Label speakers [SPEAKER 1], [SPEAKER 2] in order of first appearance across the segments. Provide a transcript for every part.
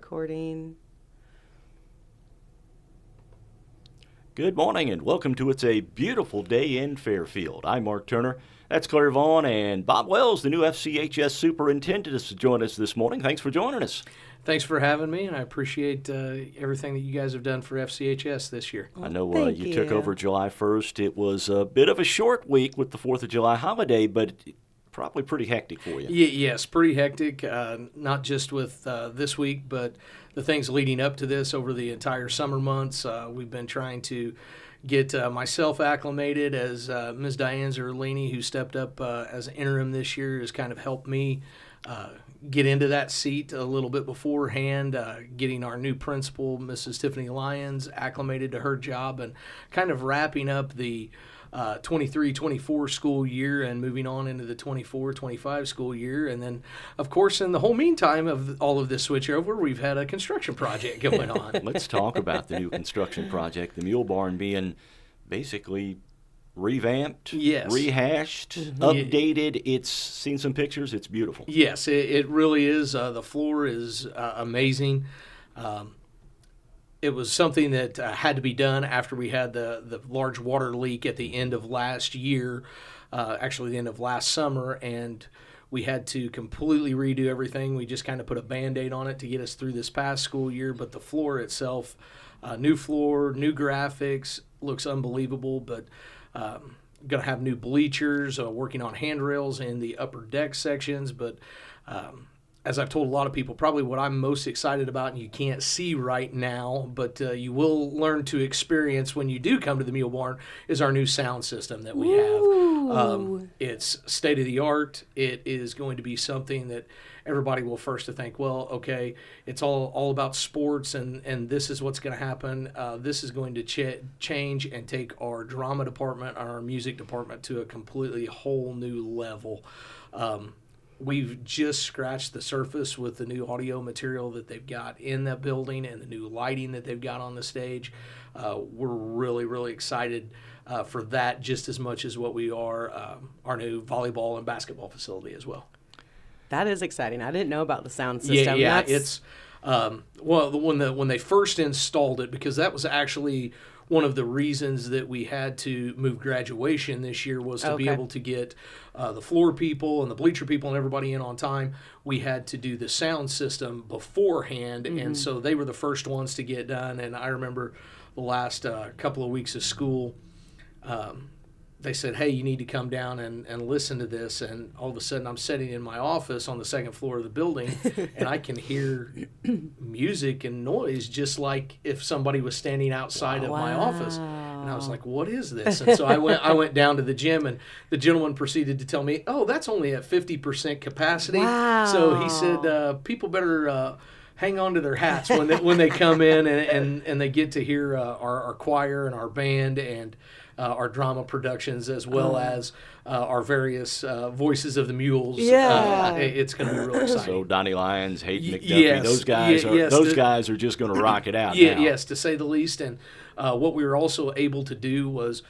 [SPEAKER 1] recording.
[SPEAKER 2] Good morning and welcome to It's a Beautiful Day in Fairfield. I'm Mark Turner. That's Claire Vaughn, and Bob Wells, the new FCHS superintendent, is to join us this morning. Thanks for joining us.
[SPEAKER 3] Thanks for having me, and I appreciate everything that you guys have done for FCHS this year.
[SPEAKER 2] I know
[SPEAKER 1] Thank
[SPEAKER 2] you took over July 1st. It was a bit of a short week with the 4th of July holiday, but probably pretty hectic for you.
[SPEAKER 3] Yes, pretty hectic, not just with this week, but the things leading up to this over the entire summer months. We've been trying to get myself acclimated as Ms. Diane Zerlini, who stepped up as interim this year, has kind of helped me get into that seat a little bit beforehand, getting our new principal, Mrs. Tiffany Lyons, acclimated to her job, and kind of wrapping up the 23-24 school year and moving on into the 24-25 school year. And then, of course, in the whole meantime of all of this switchover, we've had a construction project going on.
[SPEAKER 2] Let's talk about the new construction project, the Mule Barn being basically revamped, rehashed, updated. It's seen some pictures. It's beautiful.
[SPEAKER 3] Yes, it really is. The floor is amazing. It was something that had to be done after we had the large water leak at the end of last year, actually the end of last summer, and we had to completely redo everything. We just kind of put a Band-Aid on it to get us through this past school year, but the floor itself, new floor, new graphics, looks unbelievable, but going to have new bleachers, working on handrails in the upper deck sections, but as I've told a lot of people, probably what I'm most excited about, and you can't see right now, but you will learn to experience when you do come to the Mule Barn, is our new sound system that we have. It's state-of-the-art. It is going to be something that everybody will first to think, well, okay, it's all about sports, and this is what's going to happen. This is going to change and take our drama department, our music department, to a completely whole new level. We've just scratched the surface with the new audio material that they've got in that building and the new lighting that they've got on the stage. We're really, really excited for that just as much as what we are our new volleyball and basketball facility as well.
[SPEAKER 1] That is exciting. I didn't know about the sound system.
[SPEAKER 3] Yeah, it's when they first installed it, because that was actually one of the reasons that we had to move graduation this year, was to be able to get the floor people and the bleacher people and everybody in on time. We had to do the sound system beforehand, and so they were the first ones to get done. And I remember the last couple of weeks of school, they said, hey, you need to come down and listen to this. And all of a sudden I'm sitting in my office on the second floor of the building, and I can hear music and noise just like if somebody was standing outside of my office. And I was like, what is this? And so I went down to the gym, and the gentleman proceeded to tell me, oh, that's only at 50% capacity.
[SPEAKER 1] Wow.
[SPEAKER 3] So he said, people better hang on to their hats when they come in and they get to hear our choir and our band and our drama productions, as well as our various voices of the mules. It's going to be real exciting.
[SPEAKER 2] So Donnie Lyons, Hayden McDuffie, those guys are just going to rock it out now.
[SPEAKER 3] Yes, to say the least. And what we were also able to do was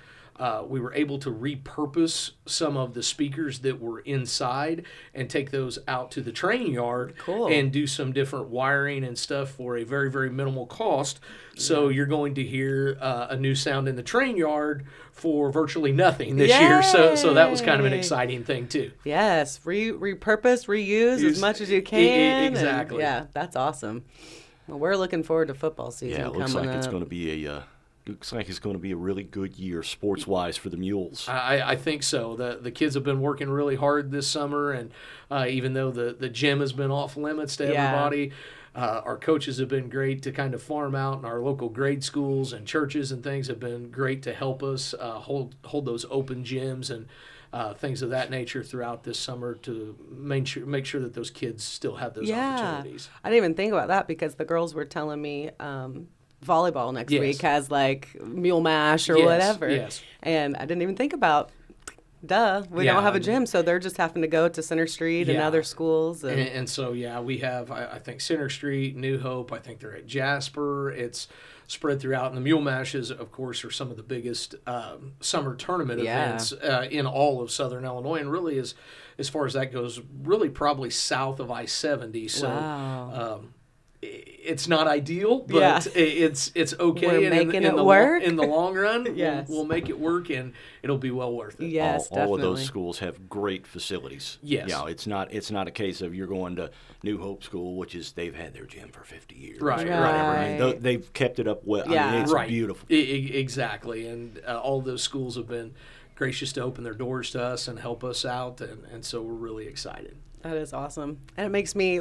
[SPEAKER 3] we were able to repurpose some of the speakers that were inside and take those out to the train yard and do some different wiring and stuff for a very, very minimal cost. So you're going to hear a new sound in the train yard for virtually nothing this year. So that was kind of an exciting thing too.
[SPEAKER 1] Yes, repurpose, reuse as much as you can.
[SPEAKER 3] Exactly.
[SPEAKER 1] That's awesome. Well, we're looking forward to football season coming up.
[SPEAKER 2] Looks like it's going to be looks like it's going to be a really good year sports-wise for the Mules.
[SPEAKER 3] I think so. The kids have been working really hard this summer, and even though the gym has been off limits to everybody, our coaches have been great to kind of farm out, and our local grade schools and churches and things have been great to help us hold those open gyms and things of that nature throughout this summer to make sure that those kids still have those opportunities.
[SPEAKER 1] I didn't even think about that, because the girls were telling me volleyball next week has like mule mash or whatever.
[SPEAKER 3] Yes.
[SPEAKER 1] And I didn't even think about, we don't have a gym, so they're just having to go to Center Street and other schools.
[SPEAKER 3] And so, we have, I think, Center Street, New Hope. I think they're at Jasper. It's spread throughout. And the Mule Mashes, of course, are some of the biggest summer tournament events in all of Southern Illinois. And really, as far as that goes, really probably south of I-70. So it's not ideal, but it's okay.
[SPEAKER 1] We're making it work.
[SPEAKER 3] In the long run,
[SPEAKER 1] Yes.
[SPEAKER 3] we'll make it work, and it'll be well worth it.
[SPEAKER 1] Yes,
[SPEAKER 2] all of those
[SPEAKER 1] definitely.
[SPEAKER 2] schools have great facilities.
[SPEAKER 3] Yes.
[SPEAKER 2] It's not a case of you're going to New Hope School, which is they've had their gym for 50 years.
[SPEAKER 3] Right.
[SPEAKER 2] Or whatever. I mean,
[SPEAKER 1] Right.
[SPEAKER 2] they've kept it up well. I
[SPEAKER 1] Yeah.
[SPEAKER 2] mean, it's
[SPEAKER 3] Right.
[SPEAKER 2] beautiful.
[SPEAKER 3] Exactly, and all those schools have been gracious to open their doors to us and help us out, and so we're really excited.
[SPEAKER 1] That is awesome. And it makes me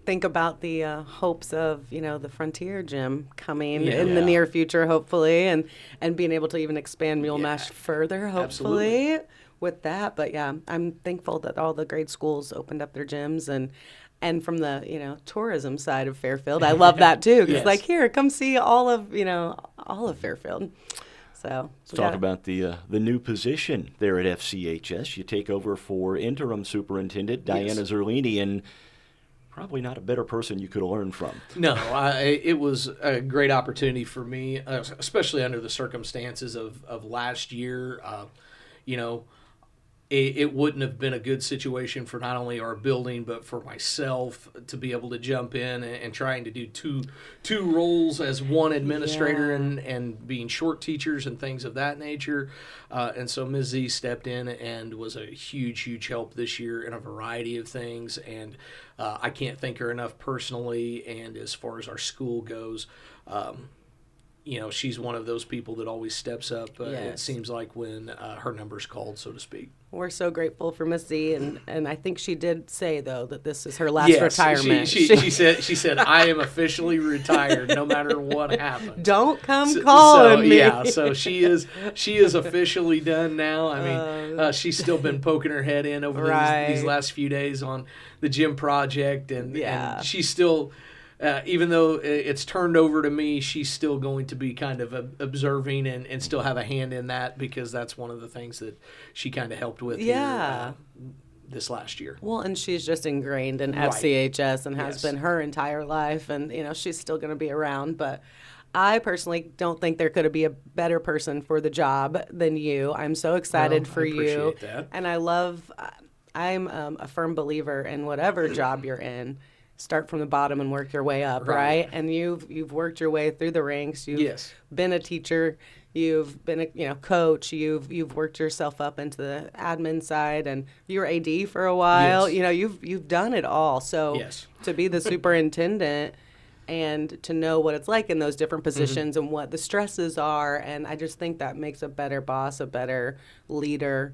[SPEAKER 1] think about the hopes of, the Frontier Gym coming in the
[SPEAKER 2] Yeah.
[SPEAKER 1] near future, hopefully, and being able to even expand Mule Mash further, hopefully,
[SPEAKER 3] Absolutely.
[SPEAKER 1] with that. But yeah, I'm thankful that all the great schools opened up their gyms and from the, tourism side of Fairfield, I love that too. Because
[SPEAKER 3] Yes.
[SPEAKER 1] here, come see all of Fairfield. So
[SPEAKER 2] Let's talk about the new position there at FCHS. You take over for interim superintendent Diana Zerlini, and probably not a better person you could have learned from.
[SPEAKER 3] No, it was a great opportunity for me, especially under the circumstances of last year. It wouldn't have been a good situation for not only our building but for myself to be able to jump in and trying to do two roles as one administrator and being short teachers and things of that nature. And so Ms. Z stepped in and was a huge help this year in a variety of things. And I can't thank her enough personally. And as far as our school goes, she's one of those people that always steps up, it
[SPEAKER 1] Yes.
[SPEAKER 3] seems like, when her number's called, so to speak.
[SPEAKER 1] We're so grateful for Miss Z, and I think she did say, though, that this is her last retirement.
[SPEAKER 3] She said, I am officially retired no matter what happens.
[SPEAKER 1] Don't come calling me.
[SPEAKER 3] Yeah, so she is officially done now. I mean, she's still been poking her head in over these last few days on the gym project, and she's still... even though it's turned over to me, she's still going to be kind of observing and still have a hand in that, because that's one of the things that she kind of helped with here, this last year.
[SPEAKER 1] Well, and she's just ingrained in FCHS and has been her entire life, and she's still going to be around. But I personally don't think there could be a better person for the job than you. I'm so excited for you,
[SPEAKER 3] appreciate that.
[SPEAKER 1] and I'm a firm believer in whatever job you're in. Start from the bottom and work your way up, right? And you've worked your way through the ranks. You've been a teacher, you've been a coach, you've worked yourself up into the admin side, and you were AD for a while.
[SPEAKER 3] Yes.
[SPEAKER 1] You've done it all. So to be the superintendent and to know what it's like in those different positions and what the stresses are, and I just think that makes a better boss, a better leader.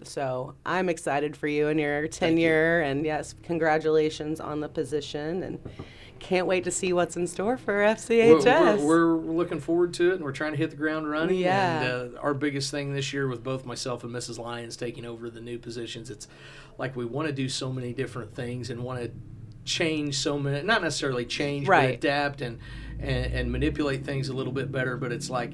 [SPEAKER 1] So I'm excited for you and your tenure, and yes, congratulations on the position, and can't wait to see what's in store for FCHS.
[SPEAKER 3] We're looking forward to it, and we're trying to hit the ground running.
[SPEAKER 1] Yeah.
[SPEAKER 3] And our biggest thing this year with both myself and Mrs. Lyons taking over the new positions, it's like we want to do so many different things and want to change so many, not necessarily change, but adapt and manipulate things a little bit better. But it's like,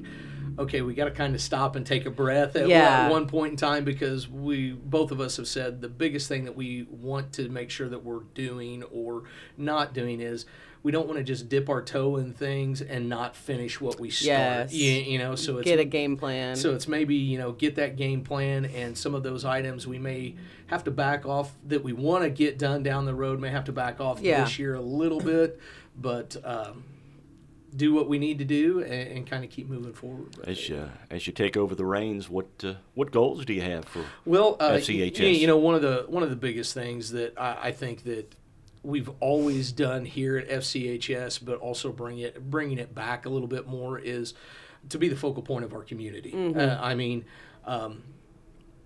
[SPEAKER 3] okay, we got to kind of stop and take a breath at one point in time, because both of us have said the biggest thing that we want to make sure that we're doing or not doing is we don't want to just dip our toe in things and not finish what we start.
[SPEAKER 1] Yes.
[SPEAKER 3] So it's
[SPEAKER 1] get a game plan.
[SPEAKER 3] So it's maybe, get that game plan, and some of those items we may have to back off that we want to get done down the road, may have to back off this year a little bit, but do what we need to do and kind of keep moving forward.
[SPEAKER 2] As you take over the reins, what goals do you have for
[SPEAKER 3] FCHS? One of the biggest things that I think that we've always done here at FCHS, but also bringing it back a little bit more, is to be the focal point of our community.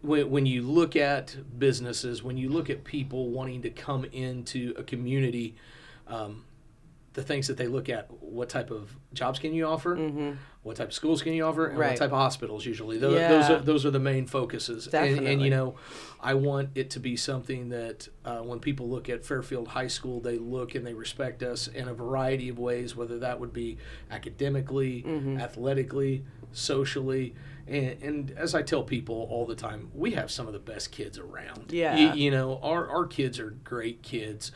[SPEAKER 3] When you look at businesses, when you look at people wanting to come into a community, the things that they look at: what type of jobs can you offer, what type of schools can you offer, and what type of hospitals. Usually, those are the main focuses.
[SPEAKER 1] Definitely.
[SPEAKER 3] And I want it to be something that when people look at Fairfield High School, they look and they respect us in a variety of ways, whether that would be academically, athletically, socially. And as I tell people all the time, we have some of the best kids around. Our kids are great kids.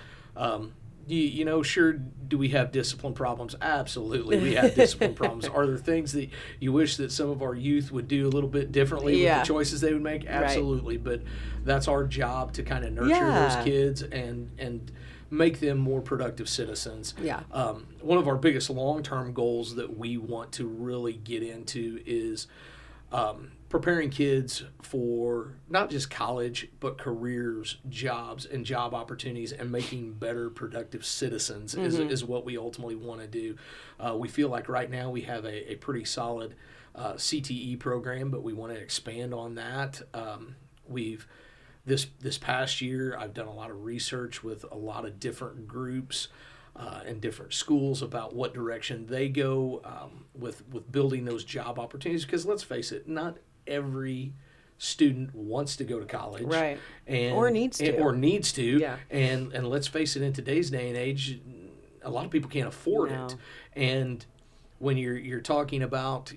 [SPEAKER 3] Sure, do we have discipline problems? Absolutely, we have discipline problems. Are there things that you wish that some of our youth would do a little bit differently with the choices they would make? Absolutely, but that's our job to kind of nurture those kids and make them more productive citizens.
[SPEAKER 1] Yeah.
[SPEAKER 3] One of our biggest long-term goals that we want to really get into is preparing kids for not just college, but careers, jobs, and job opportunities, and making better productive citizens is what we ultimately want to do. We feel like right now we have a pretty solid CTE program, but we want to expand on that. This past year, I've done a lot of research with a lot of different groups and different schools about what direction they go with building those job opportunities. Because let's face it, not every student wants to go to college,
[SPEAKER 1] right? Or needs to.
[SPEAKER 3] Yeah. And let's face it, in today's day and age, a lot of people can't afford it. And when you're talking about,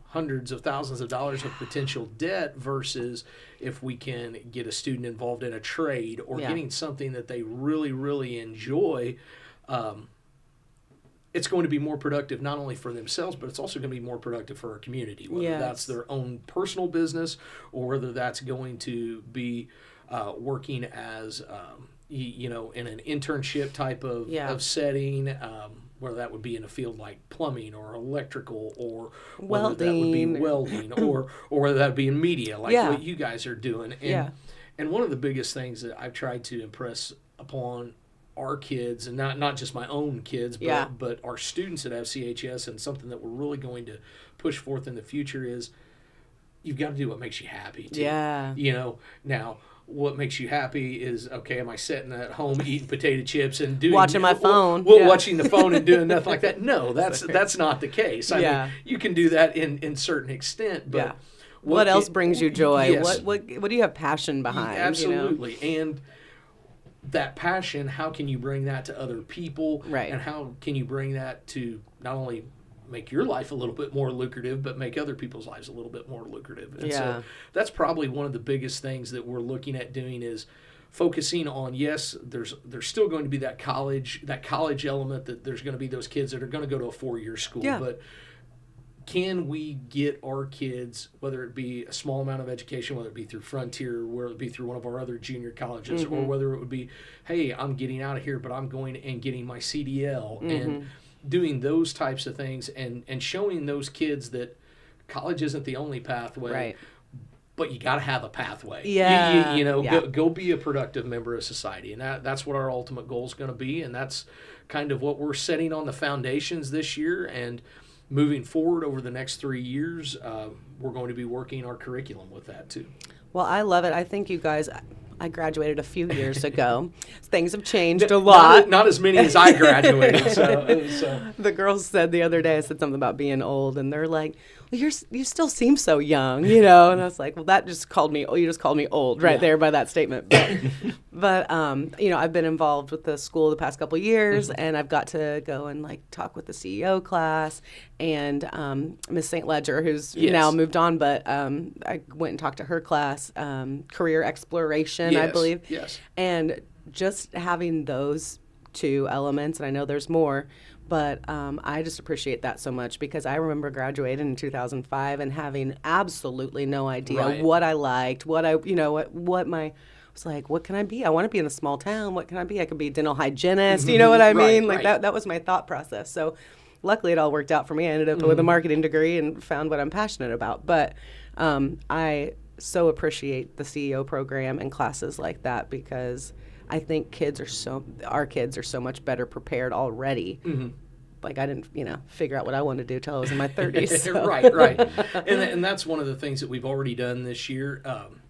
[SPEAKER 3] hundreds of thousands of dollars of potential debt versus if we can get a student involved in a trade or getting something that they really, really enjoy, it's going to be more productive not only for themselves, but it's also going to be more productive for our community, whether that's their own personal business or whether that's going to be working as, in an internship type of setting, whether that would be in a field like plumbing or electrical or whether that would be welding or whether that would be in media like what you guys are doing. And one of the biggest things that I've tried to impress upon our kids, and not just my own kids, but our students at FCHS, and something that we're really going to push forth in the future is you've got to do what makes you happy too. Now what makes you happy is, okay, am I sitting at home eating potato chips and
[SPEAKER 1] watching my phone,
[SPEAKER 3] watching the phone and doing nothing like that? No, that's not the case. I mean, you can do that in certain extent, but
[SPEAKER 1] what else brings you joy? Yes. What do you have passion behind?
[SPEAKER 3] Absolutely. And that passion, how can you bring that to other people?
[SPEAKER 1] Right.
[SPEAKER 3] And how can you bring that to not only make your life a little bit more lucrative, but make other people's lives a little bit more lucrative? And so that's probably one of the biggest things that we're looking at doing is focusing on, yes, there's still going to be that college element, that there's going to be those kids that are going to go to a 4-year school, but can we get our kids, whether it be a small amount of education, whether it be through Frontier, whether it be through one of our other junior colleges, or whether it would be, hey, I'm getting out of here, but I'm going and getting my CDL, and doing those types of things, and showing those kids that college isn't the only pathway, but you got to have a pathway. Go be a productive member of society, and that's what our ultimate goal is going to be, and that's kind of what we're setting on the foundations this year. And moving forward over the next 3 years, we're going to be working our curriculum with that too.
[SPEAKER 1] Well, I love it. I think you guys, I graduated a few years ago. Things have changed a lot.
[SPEAKER 3] Not as many as I graduated. So.
[SPEAKER 1] The girls said the other day, I said something about being old, and they're like, well, you still seem so young, And I was like, well, you just called me old right there by that statement. But I've been involved with the school the past couple of years, and I've got to go and talk with the CEO class and Miss St. Ledger, who's now moved on, but I went and talked to her class, career exploration, I believe.
[SPEAKER 3] Yes.
[SPEAKER 1] And just having those two elements, and I know there's more, but I just appreciate that so much, because I remember graduating in 2005 and having absolutely no idea what I liked, what was like, what can I be? I want to be in a small town. What can I be? I could be a dental hygienist. You know what I mean? That was my thought process. So luckily it all worked out for me. I ended up with a marketing degree and found what I'm passionate about. But I so appreciate the CEO program and classes like that, because I think our kids are so much better prepared already. Like, I didn't, figure out what I wanted to do till I was in my 30s. So.
[SPEAKER 3] Right. And that's one of the things that we've already done this year.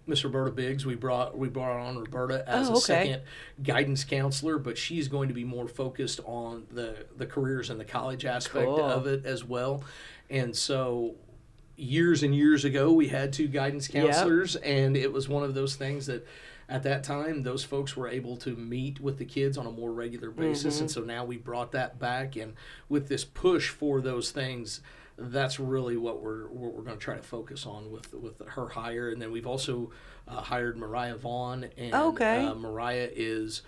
[SPEAKER 3] Miss Roberta Biggs, we brought on Roberta as a second guidance counselor, but she's going to be more focused on the careers and the college aspect of it as well. And so years and years ago, we had 2 guidance counselors, and it was one of those things that at that time, those folks were able to meet with the kids on a more regular basis, and so now we brought that back, and with this push for those things, that's really what we're going to try to focus on with her hire. And then we've also hired Mariah Vaughn, and Mariah is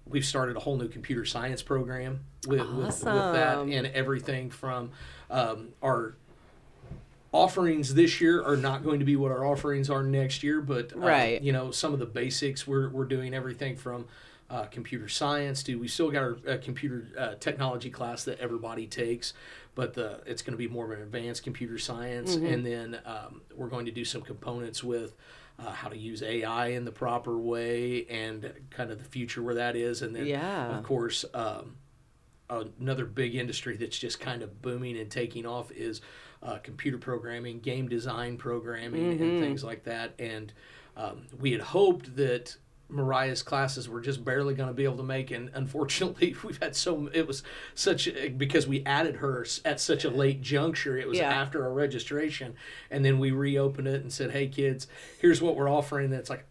[SPEAKER 3] we've started a whole new computer science program with that, and everything from our offerings this year are not going to be what our offerings are next year, but some of the basics, we're doing everything from computer science? We still got our computer technology class that everybody takes, but it's going to be more of an advanced computer science.
[SPEAKER 1] Mm-hmm.
[SPEAKER 3] And then we're going to do some components with how to use AI in the proper way and kind of the future where that is. And then, of course, another big industry that's just kind of booming and taking off is computer programming, game design programming, and things like that. And we had hoped that Mariah's classes were just barely going to be able to make, and unfortunately we've had because we added her at such a late juncture. It was after our registration, and then we reopened it and said, hey kids, here's what we're offering. And it's like,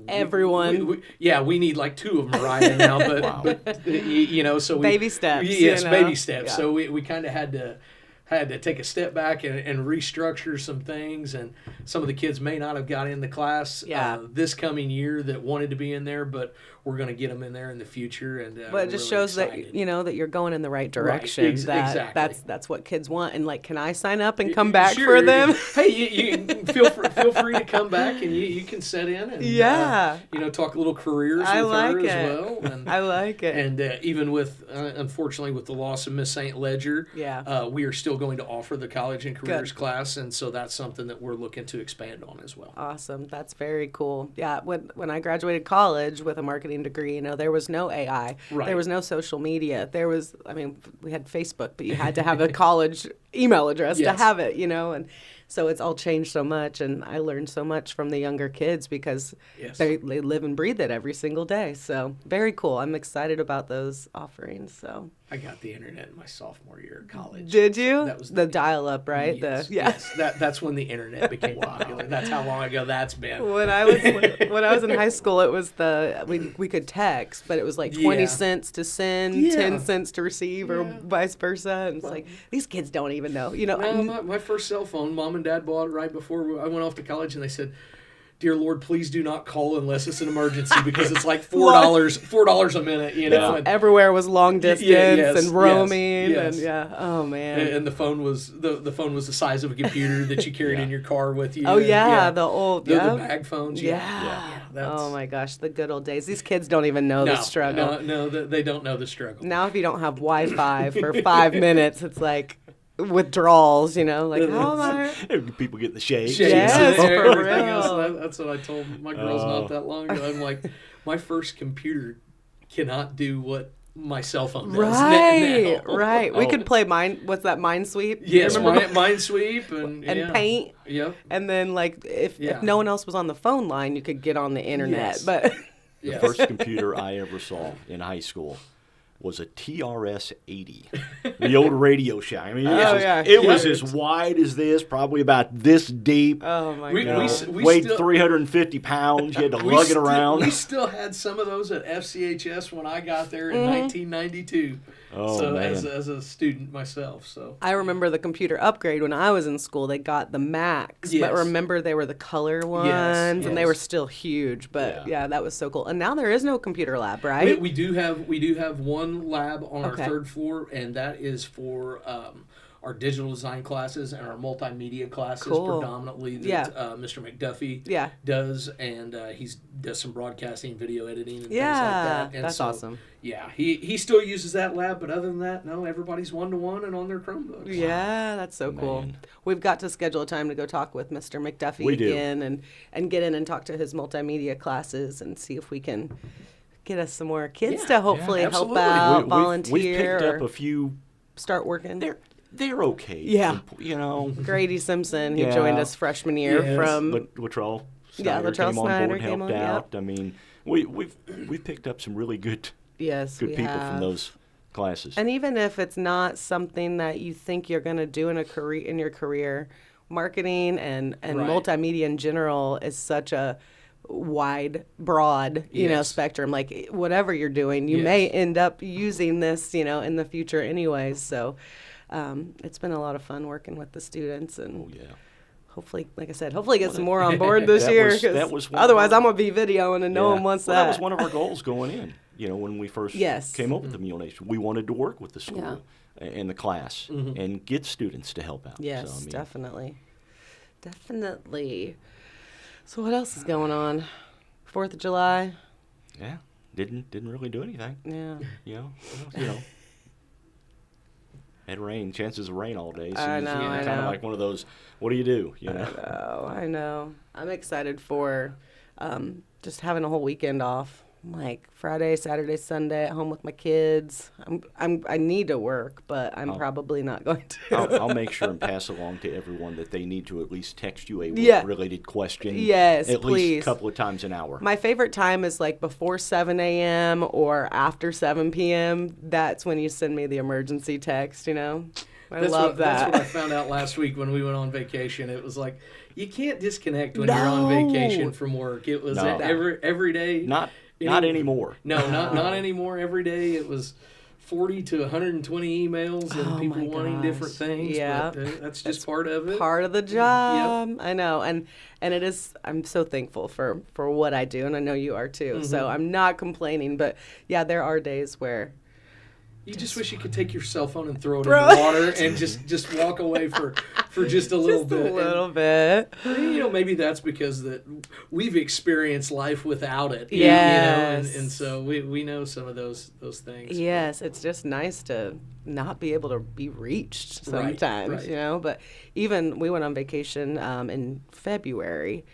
[SPEAKER 1] everyone
[SPEAKER 3] we need like 2 of Mariah now, but,
[SPEAKER 2] wow.
[SPEAKER 3] but so
[SPEAKER 1] baby steps,
[SPEAKER 3] baby steps. So we kind of had to take a step back and restructure some things, and some of the kids may not have got in the class this coming year that wanted to be in there, but we're going to get them in there in the future. And
[SPEAKER 1] but it just
[SPEAKER 3] really
[SPEAKER 1] shows
[SPEAKER 3] excited.
[SPEAKER 1] that that you're going in the right direction.
[SPEAKER 3] Right. Exactly.
[SPEAKER 1] That's what kids want. And like, can I sign up and come back
[SPEAKER 3] Sure.
[SPEAKER 1] for them?
[SPEAKER 3] Hey, you feel free to come back, and you can sit in and talk a little careers with her as well. And,
[SPEAKER 1] I like it.
[SPEAKER 3] And even with unfortunately with the loss of Miss St. Ledger, we are still going to offer the college and careers class, and so that's something that we're looking to expand on as well.
[SPEAKER 1] Awesome. That's very cool. Yeah, when I graduated college with a marketing degree, there was no AI.
[SPEAKER 3] Right.
[SPEAKER 1] There was no social media. We had Facebook, but you had to have a college email address to have it, and so it's all changed so much, and I learned so much from the younger kids because they live and breathe it every single day. So very cool. I'm excited about those offerings. So
[SPEAKER 3] I got the internet in my sophomore year of college.
[SPEAKER 1] Did you?
[SPEAKER 3] That was
[SPEAKER 1] the dial-up, right?
[SPEAKER 3] Yes. That's when the internet became popular. That's how long ago that's been.
[SPEAKER 1] When I was in high school, it was we could text, but it was like 20 cents to send, 10 cents to receive, or vice versa. And it's like, these kids don't even know.
[SPEAKER 3] No, my first cell phone, Mom and Dad bought it right before I went off to college, and they said, dear Lord, please do not call unless it's an emergency, because it's like $4 a minute. And
[SPEAKER 1] everywhere was long distance and roaming,
[SPEAKER 3] yes.
[SPEAKER 1] and oh man.
[SPEAKER 3] And the phone was the size of a computer that you carried in your car with you.
[SPEAKER 1] Oh the old
[SPEAKER 3] the bag phones.
[SPEAKER 1] Oh my gosh, the good old days. These kids don't even know the struggle.
[SPEAKER 3] No, they don't know the struggle.
[SPEAKER 1] Now, if you don't have Wi-Fi for 5 minutes, it's like withdrawals, like, how am I?
[SPEAKER 2] People get the shakes.
[SPEAKER 1] Yes, for
[SPEAKER 3] everything
[SPEAKER 1] real.
[SPEAKER 3] else. That's what I told my girls not that long ago. I'm like, my first computer cannot do what my cell phone does.
[SPEAKER 1] Right, right. We could play what's that, Minesweep?
[SPEAKER 3] Yes, Minesweep and
[SPEAKER 1] Paint.
[SPEAKER 3] Yep.
[SPEAKER 1] And then, like, if no one else was on the phone line, you could get on the internet.
[SPEAKER 3] Yes.
[SPEAKER 1] But
[SPEAKER 2] the first computer I ever saw in high school was a TRS-80, the old Radio Shack. I mean, it was as wide as this, probably about this deep.
[SPEAKER 1] Oh my
[SPEAKER 2] God! Weighed 350 pounds. You had to lug it around.
[SPEAKER 3] We still had some of those at FCHS when I got there in 1992.
[SPEAKER 2] Oh,
[SPEAKER 3] so
[SPEAKER 2] man.
[SPEAKER 3] as a student myself, so
[SPEAKER 1] I remember the computer upgrade when I was in school. They got the Macs, but remember they were the color ones, and they were still huge. But that was so cool. And now there is no computer lab, right?
[SPEAKER 3] We do have one lab on our third floor, and that is for our digital design classes and our multimedia classes predominantly that Mr. McDuffie does, and he does some broadcasting, video editing, and things like that. And
[SPEAKER 1] that's awesome.
[SPEAKER 3] Yeah, he still uses that lab, but other than that, no, everybody's one-to-one and on their Chromebooks.
[SPEAKER 1] Yeah, that's so cool. We've got to schedule a time to go talk with Mr. McDuffie again and get in and talk to his multimedia classes and see if we can get us some more kids to hopefully help out, volunteer.
[SPEAKER 2] We've picked up a few.
[SPEAKER 1] Start working.
[SPEAKER 2] They're okay.
[SPEAKER 1] Yeah.
[SPEAKER 2] Grady
[SPEAKER 1] Simpson, he joined us freshman year from
[SPEAKER 2] Latrell Snyder came on board, helped out. I mean, we've picked up some really good people from those classes.
[SPEAKER 1] And even if it's not something that you think you're going to do in your career, marketing and multimedia in general is such a broad spectrum. Like, whatever you're doing, you may end up using this in the future anyways. So it's been a lot of fun working with the students, and hopefully, like I said, get some more on board this year. Otherwise, I'm going to be videoing, and no one wants that.
[SPEAKER 2] That was one of our goals going in. When we first came up with the Mule Nation, we wanted to work with the school and the class and get students to help out.
[SPEAKER 1] Yes, so, definitely. So what else is going on? 4th of July?
[SPEAKER 2] Yeah. didn't really do anything.
[SPEAKER 1] Yeah.
[SPEAKER 2] You know. Had rain, chances of rain all day. So
[SPEAKER 1] I know.
[SPEAKER 2] kind of like one of those, what do you do?
[SPEAKER 1] I know. I'm excited for just having a whole weekend off. Like Friday, Saturday, Sunday at home with my kids. I need to work, but I'm probably not going to.
[SPEAKER 2] I'll make sure and pass along to everyone that they need to at least text you a work-related question.
[SPEAKER 1] Yes,
[SPEAKER 2] at
[SPEAKER 1] please.
[SPEAKER 2] least a couple of times an hour.
[SPEAKER 1] My favorite time is like before 7 a.m. or after 7 p.m. That's when you send me the emergency text, I love that.
[SPEAKER 3] That's what I found out last week when we went on vacation. It was like, you can't disconnect when you're on vacation from work. It was every day.
[SPEAKER 2] Not anymore.
[SPEAKER 3] No, not anymore. Every day it was 40 to 120 emails and people wanting different things.
[SPEAKER 1] Yeah,
[SPEAKER 3] but, that's just part of it.
[SPEAKER 1] Part of the job.
[SPEAKER 3] Yep.
[SPEAKER 1] I know, and it is. I'm so thankful for what I do, and I know you are too. So I'm not complaining, but yeah, there are days where.
[SPEAKER 3] You just wish you could take your cell phone and throw it in the water and just walk away for just a little bit.
[SPEAKER 1] Just a little bit.
[SPEAKER 3] Maybe that's because that we've experienced life without it.
[SPEAKER 1] Yes.
[SPEAKER 3] And so we know some of those things.
[SPEAKER 1] Yes, it's just nice to not be able to be reached sometimes,
[SPEAKER 3] right.
[SPEAKER 1] But even we went on vacation in February,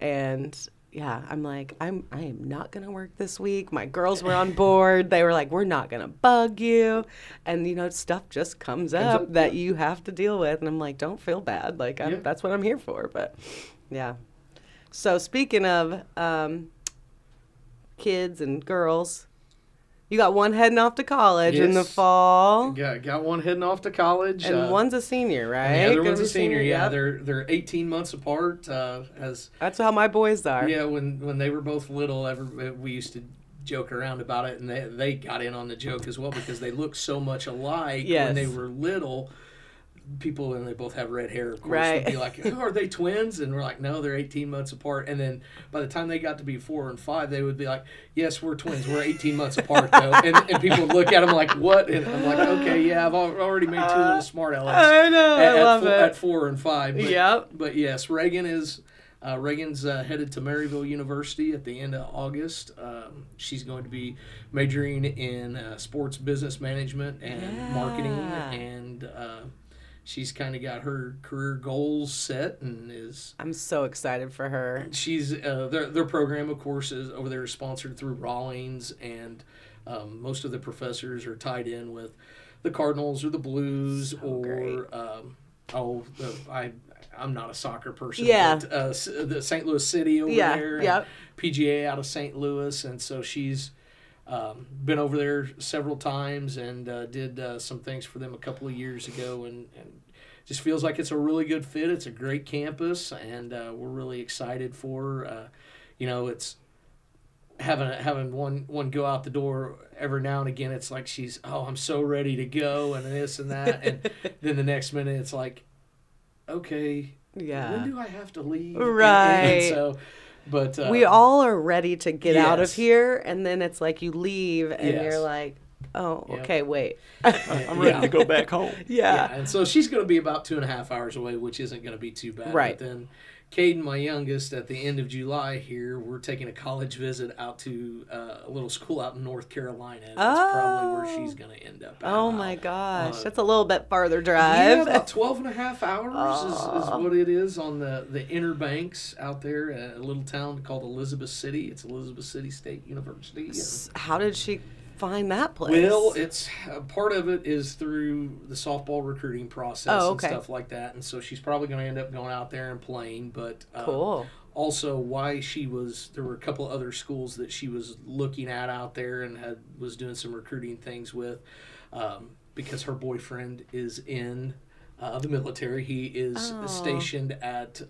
[SPEAKER 1] and yeah, I'm like, I am not going to work this week. My girls were on board. They were like, we're not going to bug you. And, stuff just comes up that you have to deal with. And I'm like, don't feel bad. Like, that's what I'm here for. But, yeah. So, speaking of kids and girls, you got one heading off to college in the fall.
[SPEAKER 3] Got one heading off to college.
[SPEAKER 1] And one's a senior, right?
[SPEAKER 3] And the other one's a senior, yeah. They're 18 months apart.
[SPEAKER 1] That's how my boys are.
[SPEAKER 3] Yeah, when they were both little, we used to joke around about it, and they got in on the joke as well because they look so much alike when they were little. People, and they both have red hair, of course, would be like, oh, are they twins? And we're like, no, they're 18 months apart. And then by the time they got to be 4 and 5, they would be like, yes, we're twins. We're 18 months apart, though. And people would look at them like, what? And I'm like, okay, yeah, I've already made 2 little smart alecks.
[SPEAKER 1] I know, I love it.
[SPEAKER 3] At 4 and 5.
[SPEAKER 1] Yep.
[SPEAKER 3] But yes, Reagan's headed to Maryville University at the end of August. She's going to be majoring in sports business management and marketing, and she's kind of got her career goals set and is.
[SPEAKER 1] I'm so excited for her.
[SPEAKER 3] She's their program, of course, is over there sponsored through Rawlings, and most of the professors are tied in with the Cardinals or the Blues I'm not a soccer person.
[SPEAKER 1] Yeah.
[SPEAKER 3] But, the St. Louis City over there.
[SPEAKER 1] Yeah.
[SPEAKER 3] PGA out of St. Louis, and so she's. Been over there several times and did some things for them a couple of years ago, and just feels like it's a really good fit. It's a great campus, and we're really excited for her. It's having one go out the door every now and again. It's like I'm so ready to go, and this and that, and then the next minute it's like, okay, when do I have to leave?
[SPEAKER 1] Right.
[SPEAKER 3] And so. But
[SPEAKER 1] we all are ready to get out of here, and then it's like you leave, and you're like, oh, okay, wait.
[SPEAKER 2] I'm ready to go back home.
[SPEAKER 1] Yeah.
[SPEAKER 3] And so she's going to be about 2.5 hours away, which isn't going to be too bad.
[SPEAKER 1] Right.
[SPEAKER 3] But then Caden, my youngest, at the end of July here, we're taking a college visit out to a little school out in North Carolina. And that's probably where she's going to end up.
[SPEAKER 1] Oh, my gosh. That's a little bit farther drive.
[SPEAKER 3] Yeah, about 12.5 hours is what it is on the Inner Banks out there, a little town called Elizabeth City. It's Elizabeth City State University.
[SPEAKER 1] How did she find that place?
[SPEAKER 3] Well, it's part of it is through the softball recruiting process and stuff like that, and so she's probably going to end up going out there and playing. But
[SPEAKER 1] cool.
[SPEAKER 3] Also, there were a couple of other schools that she was looking at out there and was doing some recruiting things with, because her boyfriend is in the military. He is stationed at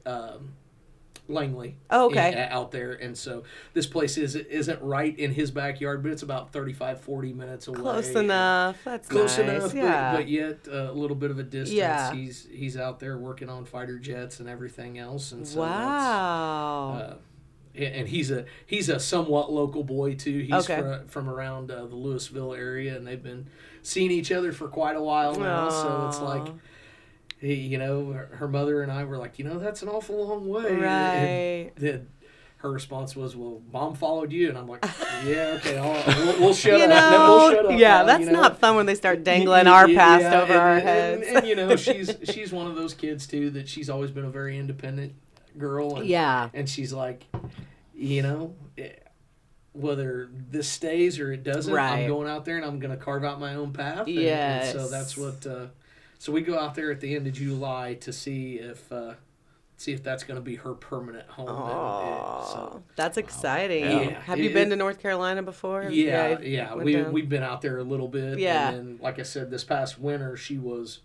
[SPEAKER 3] Langley out there, and so this place isn't right in his backyard, but it's about 35-40 minutes away.
[SPEAKER 1] Close enough. That's
[SPEAKER 3] close
[SPEAKER 1] nice.
[SPEAKER 3] enough,
[SPEAKER 1] yeah.
[SPEAKER 3] but yet a little bit of a distance.
[SPEAKER 1] Yeah.
[SPEAKER 3] He's out there working on fighter jets and everything else, and so
[SPEAKER 1] wow.
[SPEAKER 3] And he's a somewhat local boy too. He's from around the Louisville area, and they've been seeing each other for quite a while now. So it's like, her mother and I were like, that's an awful long way.
[SPEAKER 1] Right.
[SPEAKER 3] And her response was, "Well, Mom followed you," and I'm like, "Yeah, okay, we'll shut
[SPEAKER 1] You
[SPEAKER 3] up.
[SPEAKER 1] know,
[SPEAKER 3] We'll shut up."
[SPEAKER 1] yeah,
[SPEAKER 3] now,
[SPEAKER 1] that's not fun when they start dangling our past over our heads.
[SPEAKER 3] And you know, she's one of those kids too that she's always been a very independent girl. And, and she's like, you know, whether this stays or it doesn't, I'm going out there and I'm going to carve out my own path. And so that's what. So we go out there at the end of July to see if that's going to be her permanent home.
[SPEAKER 1] So that's exciting.
[SPEAKER 3] Yeah.
[SPEAKER 1] Have you been to North Carolina before?
[SPEAKER 3] Yeah. We've been out there a little bit.
[SPEAKER 1] Yeah.
[SPEAKER 3] And then, like I said, this past winter, she was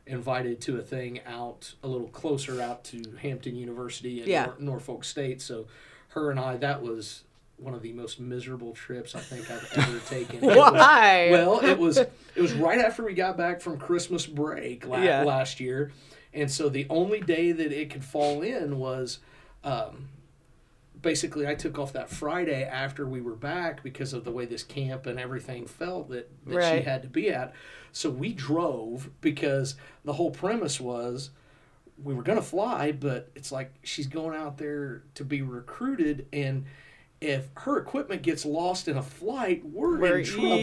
[SPEAKER 3] invited to a thing out a little closer out to Hampton University in Norfolk State. So her and I, that was one of the most miserable trips I think I've ever taken.
[SPEAKER 1] Why?
[SPEAKER 3] It was right after we got back from Christmas break last year. And so the only day that it could fall in was basically I took off that Friday after we were back because of the way this camp and everything felt that she had to be at. So we drove because the whole premise was we were going to fly, but it's like she's going out there to be recruited, and if her equipment gets lost in a flight, we're in trouble.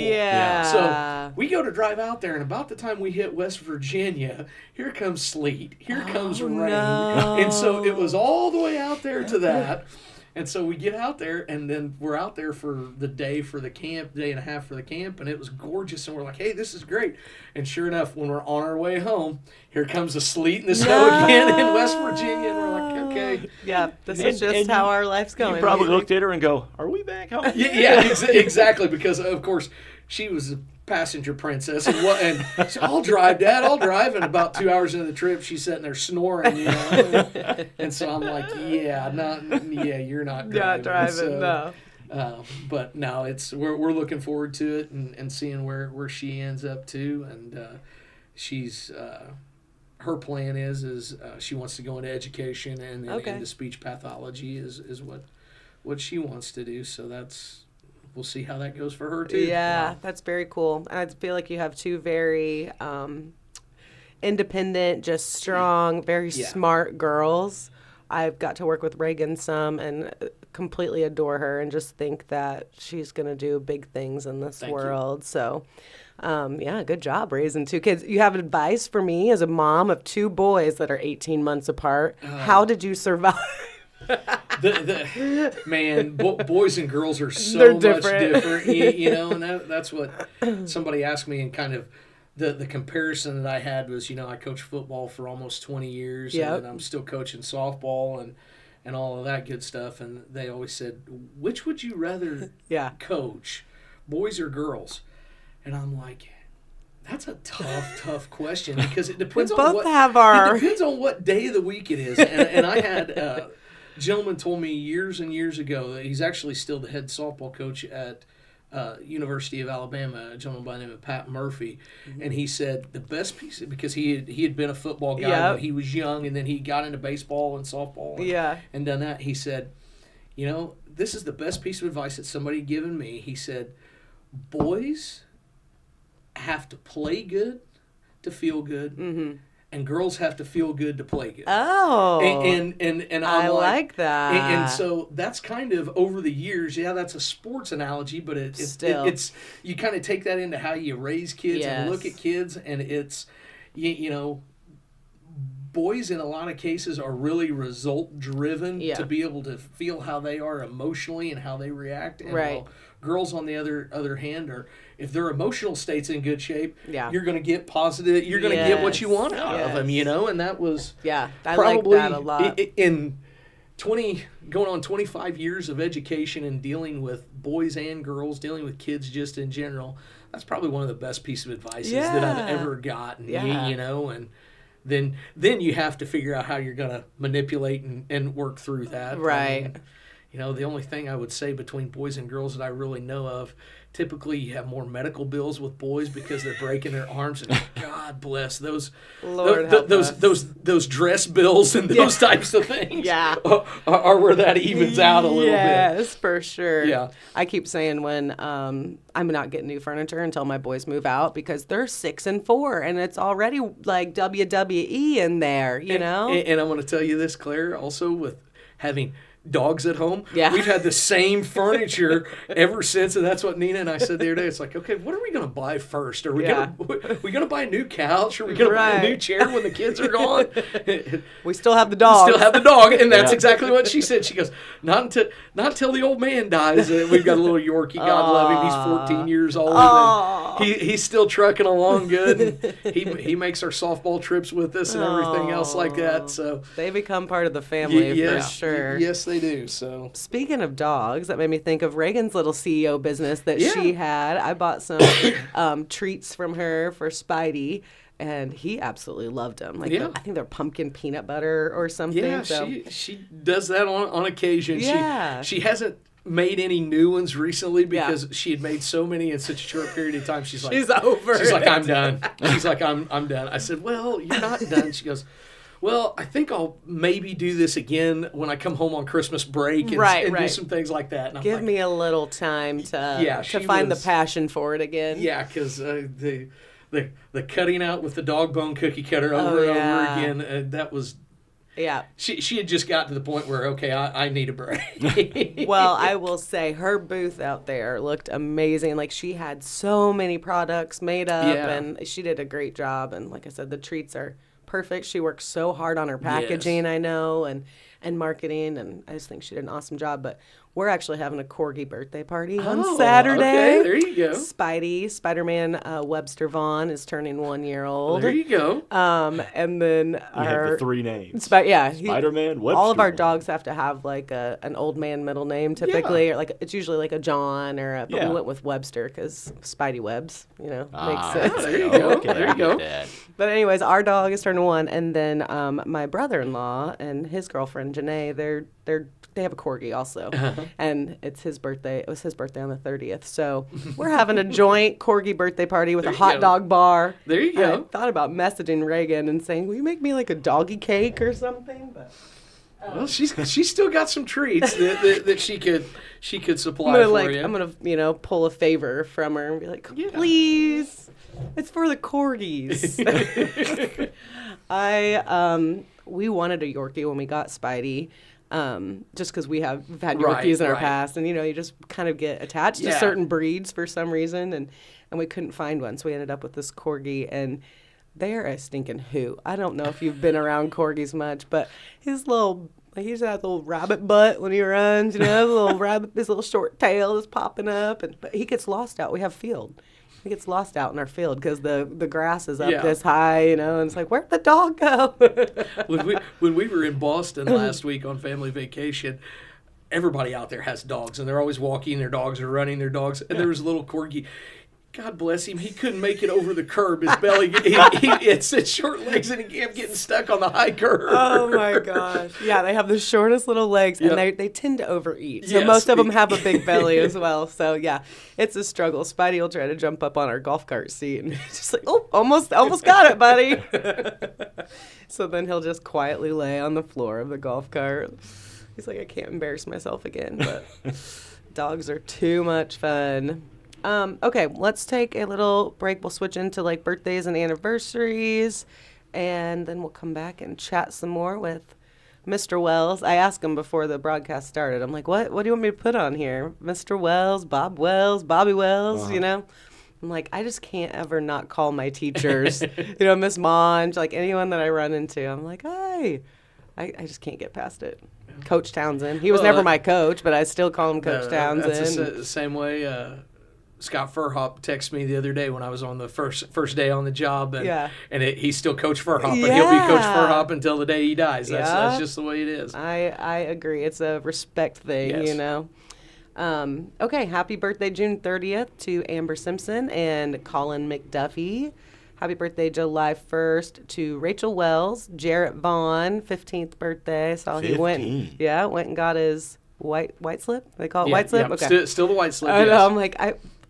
[SPEAKER 3] So we go to drive out there, and about the time we hit West Virginia, here comes sleet. Here comes rain.
[SPEAKER 1] No.
[SPEAKER 3] And so it was all the way out there to that. And so we get out there, and then we're out there for the day for the camp, day and a half for the camp, and it was gorgeous. And we're like, hey, this is great. And sure enough, when we're on our way home, here comes the sleet and the snow again in West Virginia. And we're like, okay.
[SPEAKER 1] Yeah, this is just how our life's going.
[SPEAKER 2] You probably looked at her and go, are we back home?
[SPEAKER 3] Exactly, because, of course, she was a passenger princess. And she said, I'll drive, Dad, I'll drive. And about 2 hours into the trip, she's sitting there snoring, you know. And so I'm like, you're not driving.
[SPEAKER 1] Not driving,
[SPEAKER 3] so,
[SPEAKER 1] no.
[SPEAKER 3] But no, we're looking forward to it and seeing where she ends up too. And she's her plan is she wants to go into education and into speech pathology is what she wants to do. So we'll see how that goes for her too.
[SPEAKER 1] Yeah, that's very cool. I feel like you have two very independent, just strong, very smart girls. I've got to work with Reagan some and completely adore her and just think that she's going to do big things in this world. So, good job raising two kids. You have advice for me as a mom of two boys that are 18 months apart. How did you survive?
[SPEAKER 3] Boys and girls are so much different, you know, and that's what somebody asked me, and kind of the comparison that I had was, you know, I coached football for almost 20 years, and I'm still coaching softball and all of that good stuff, and they always said, which would you rather coach, boys or girls? And I'm like, that's a tough question, because it depends on it depends on what day of the week it is. And I had a gentleman told me years and years ago that he's actually still the head softball coach at University of Alabama, a gentleman by the name of Pat Murphy. And he said the best piece, because he had been a football guy when he was young, and then he got into baseball and softball and done that. He said, you know, this is the best piece of advice that somebody had given me. He said, boys have to play good to feel good, and girls have to feel good to play good.
[SPEAKER 1] Oh,
[SPEAKER 3] and I
[SPEAKER 1] like that.
[SPEAKER 3] And so that's kind of over the years. Yeah, that's a sports analogy, but it's you kind of take that into how you raise kids and look at kids, and it's you know, boys in a lot of cases are really result driven to be able to feel how they are emotionally and how they react. And while girls, on the other hand, are, if their emotional state's in good shape, you're going to get positive. You're going to get what you want out of them, you know. And that was
[SPEAKER 1] I
[SPEAKER 3] probably
[SPEAKER 1] like that a lot.
[SPEAKER 3] In going on 25 years of education and dealing with boys and girls, dealing with kids just in general. That's probably one of the best pieces of advice that I've ever gotten. You know, and then you have to figure out how you're going to manipulate and work through that.
[SPEAKER 1] Right.
[SPEAKER 3] I mean, you know, the only thing I would say between boys and girls that I really know of, typically you have more medical bills with boys because they're breaking their arms, and God bless those those dress bills and those types of things. Are where that evens out a little bit.
[SPEAKER 1] Yes, for sure.
[SPEAKER 3] Yeah.
[SPEAKER 1] I keep saying when I'm not getting new furniture until my boys move out, because they're 6 and 4, and it's already like WWE in there, you know.
[SPEAKER 3] And I'm going to tell you this, Claire, also with having dogs at home.
[SPEAKER 1] Yeah.
[SPEAKER 3] We've had the same furniture ever since, and that's what Nina and I said the other day. It's like, okay, what are we going to buy first? Are we going to buy a new couch? Are we going to buy a new chair when the kids are gone?
[SPEAKER 1] We still have the dog.
[SPEAKER 3] Still have the dog, and that's exactly what she said. She goes, not until the old man dies. We've got a little Yorkie. God love him. He's 14 years old. And he's still trucking along good. And he makes our softball trips with us and everything else like that. So
[SPEAKER 1] they become part of the family for sure.
[SPEAKER 3] Yes, they do. So
[SPEAKER 1] speaking of dogs, that made me think of Reagan's little CEO business that she had. I bought some treats from her for Spidey, and he absolutely loved them. Like I think they're pumpkin peanut butter or something.
[SPEAKER 3] Yeah,
[SPEAKER 1] so.
[SPEAKER 3] she does that on occasion.
[SPEAKER 1] Yeah.
[SPEAKER 3] She hasn't made any new ones recently because she had made so many in such a short period of time. She's like, I'm done. She's like, I'm done. I said, well, you're not done. She goes, well, I think I'll maybe do this again when I come home on Christmas break and do some things like that. And
[SPEAKER 1] Give me a little time to find the passion for it again.
[SPEAKER 3] Yeah, because the cutting out with the dog bone cookie cutter over and over again, that was...
[SPEAKER 1] Yeah.
[SPEAKER 3] She had just got to the point where, okay, I need a break.
[SPEAKER 1] Well, I will say her booth out there looked amazing. Like, she had so many products made up, and she did a great job. And like I said, the treats are perfect. She works so hard on her packaging, I know, and marketing, and I just think she did an awesome job. But we're actually having a Corgi birthday party on Saturday.
[SPEAKER 3] Okay, there you go.
[SPEAKER 1] Spider-Man Webster Vaughn is turning 1 year old.
[SPEAKER 3] There you go.
[SPEAKER 1] And then
[SPEAKER 2] you have the three names.
[SPEAKER 1] Spider-Man,
[SPEAKER 2] Webster.
[SPEAKER 1] All of our dogs have to have like an old man middle name typically, or like it's usually like a John or but we went with Webster because Spidey Webs, makes sense.
[SPEAKER 3] There you go.
[SPEAKER 2] Okay,
[SPEAKER 3] there you go.
[SPEAKER 1] But anyways, our dog is turning 1, and then my brother-in-law and his girlfriend Janae, they have a Corgi also, and it's his birthday. It was his birthday on the 30th, so we're having a joint Corgi birthday party with a hot dog bar.
[SPEAKER 3] There you go.
[SPEAKER 1] I thought about messaging Reagan and saying, "Will you make me like a doggy cake or something?" But
[SPEAKER 3] well, she's still got some treats that she could supply for you.
[SPEAKER 1] I'm gonna pull a favor from her and be like, "Please, it's for the corgis." We wanted a Yorkie when we got Spidey. Just because we've had Yorkies in our past, and you just kind of get attached to certain breeds for some reason, and we couldn't find one, so we ended up with this Corgi, and they're a stinking hoot. I don't know if you've been around Corgis much, but he's got a little rabbit butt when he runs, his little rabbit, his little short tail is popping up, but he gets lost out. We have field. He gets lost out in our field because the grass is up this high, and it's like, where'd the dog go?
[SPEAKER 3] when we were in Boston last week on family vacation, everybody out there has dogs, and they're always walking their dogs or running their dogs, and there was a little Corgi. God bless him. He couldn't make it over the curb. His belly, it's its short legs, and he kept getting stuck on the high curb.
[SPEAKER 1] Oh, my gosh. Yeah, they have the shortest little legs, and they tend to overeat. So most of them have a big belly as well. So, yeah, it's a struggle. Spidey will try to jump up on our golf cart seat, and he's just like, oh, almost got it, buddy. So then he'll just quietly lay on the floor of the golf cart. He's like, I can't embarrass myself again, but dogs are too much fun. Okay, let's take a little break. We'll switch into like birthdays and anniversaries, and then we'll come back and chat some more with Mr. Wells. I asked him before the broadcast started. I'm like, what do you want me to put on here? Mr. Wells, Bob Wells, Bobby Wells, I'm like, I just can't ever not call my teachers, Miss Monge, like anyone that I run into. I'm like, hey, I just can't get past it. Coach Townsend. He was never my coach, but I still call him Coach Townsend.
[SPEAKER 3] That's the same way Scott Furhop texted me the other day when I was on the first day on the job, and he's still Coach Furhop, and he'll be Coach Furhop until the day he dies. That's just the way it is.
[SPEAKER 1] I agree. It's a respect thing, Okay, happy birthday June 30th to Amber Simpson and Colin McDuffie. Happy birthday July 1st to Rachel Wells, Jarrett Vaughn, 15th birthday. Saw he went and got his white slip. They call it white slip?
[SPEAKER 3] Yeah,
[SPEAKER 1] okay.
[SPEAKER 3] Still the white slip,
[SPEAKER 1] I know, I'm like,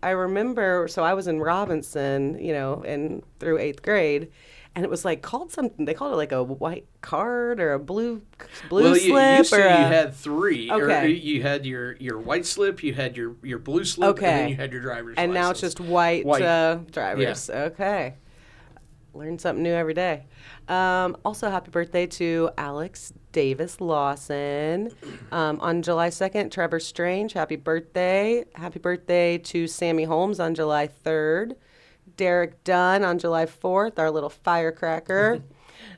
[SPEAKER 1] I remember, so I was in Robinson, and through 8th grade, and it was like called something. They called it like a white card or a blue slip.
[SPEAKER 3] You had three.
[SPEAKER 1] Okay.
[SPEAKER 3] Or you had your white slip, you had your blue slip, and then you had your driver's license.
[SPEAKER 1] And now it's just white. Drivers. Yeah. Okay. Learn something new every day. Also, happy birthday to Alex Davis Lawson. On July 2nd, Trevor Strange, happy birthday. Happy birthday to Sammy Holmes on July 3rd. Derek Dunn on July 4th, our little firecracker.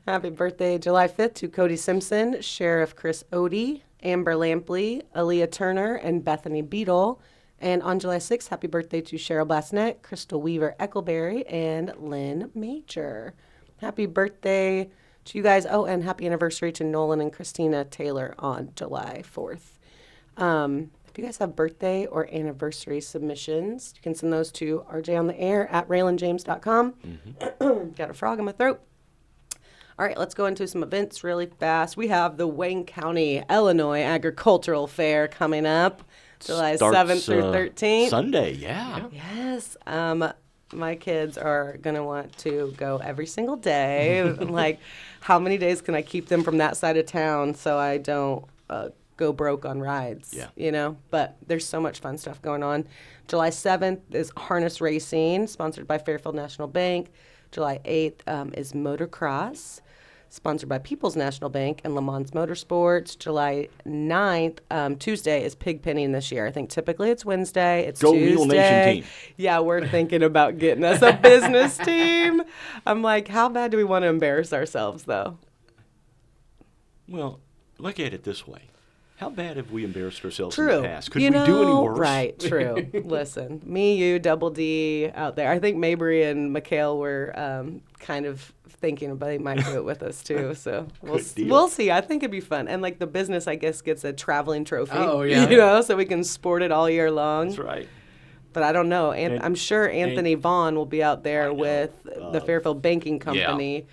[SPEAKER 1] Happy birthday July 5th to Cody Simpson, Sheriff Chris Odie, Amber Lampley, Aaliyah Turner, and Bethany Beadle. And on July 6th, happy birthday to Cheryl Blassnett, Crystal Weaver Eckleberry, and Lynn Major. Happy birthday to you guys. Oh, and happy anniversary to Nolan and Christina Taylor on July 4th. If you guys have birthday or anniversary submissions, you can send those to rjontheair@raylanjames.com. Got a frog in my throat. All right, let's go into some events really fast. We have the Wayne County, Illinois Agricultural Fair coming up. July 7th through 13th.
[SPEAKER 2] Sunday, yeah.
[SPEAKER 1] Yes. My kids are going to want to go every single day. Like, how many days can I keep them from that side of town so I don't go broke on rides?
[SPEAKER 2] Yeah.
[SPEAKER 1] You know? But there's so much fun stuff going on. July 7th is harness racing, sponsored by Fairfield National Bank. July 8th is motocross, sponsored by People's National Bank and Le Mans Motorsports. July 9th, Tuesday, is pig penning this year. I think typically it's Wednesday. It's
[SPEAKER 2] Go
[SPEAKER 1] Tuesday.
[SPEAKER 2] Mule Nation team.
[SPEAKER 1] Yeah, we're thinking about getting us a business team. I'm like, how bad do we want to embarrass ourselves, though?
[SPEAKER 2] Well, look at it this way. How bad have we embarrassed ourselves
[SPEAKER 1] True.
[SPEAKER 2] in the past? Could we do any worse?
[SPEAKER 1] Right, true. Listen, me, you, Double D out there. I think Mabry and Mikhail were kind of thinking about they might do it with us too. So we'll see. I think it'd be fun. And like the business, I guess, gets a traveling trophy.
[SPEAKER 3] Oh, yeah.
[SPEAKER 1] You know, so we can sport it all year long.
[SPEAKER 2] That's right.
[SPEAKER 1] But I don't know. And I'm sure Anthony Vaughn will be out there with the Fairfield Banking Company. Yeah.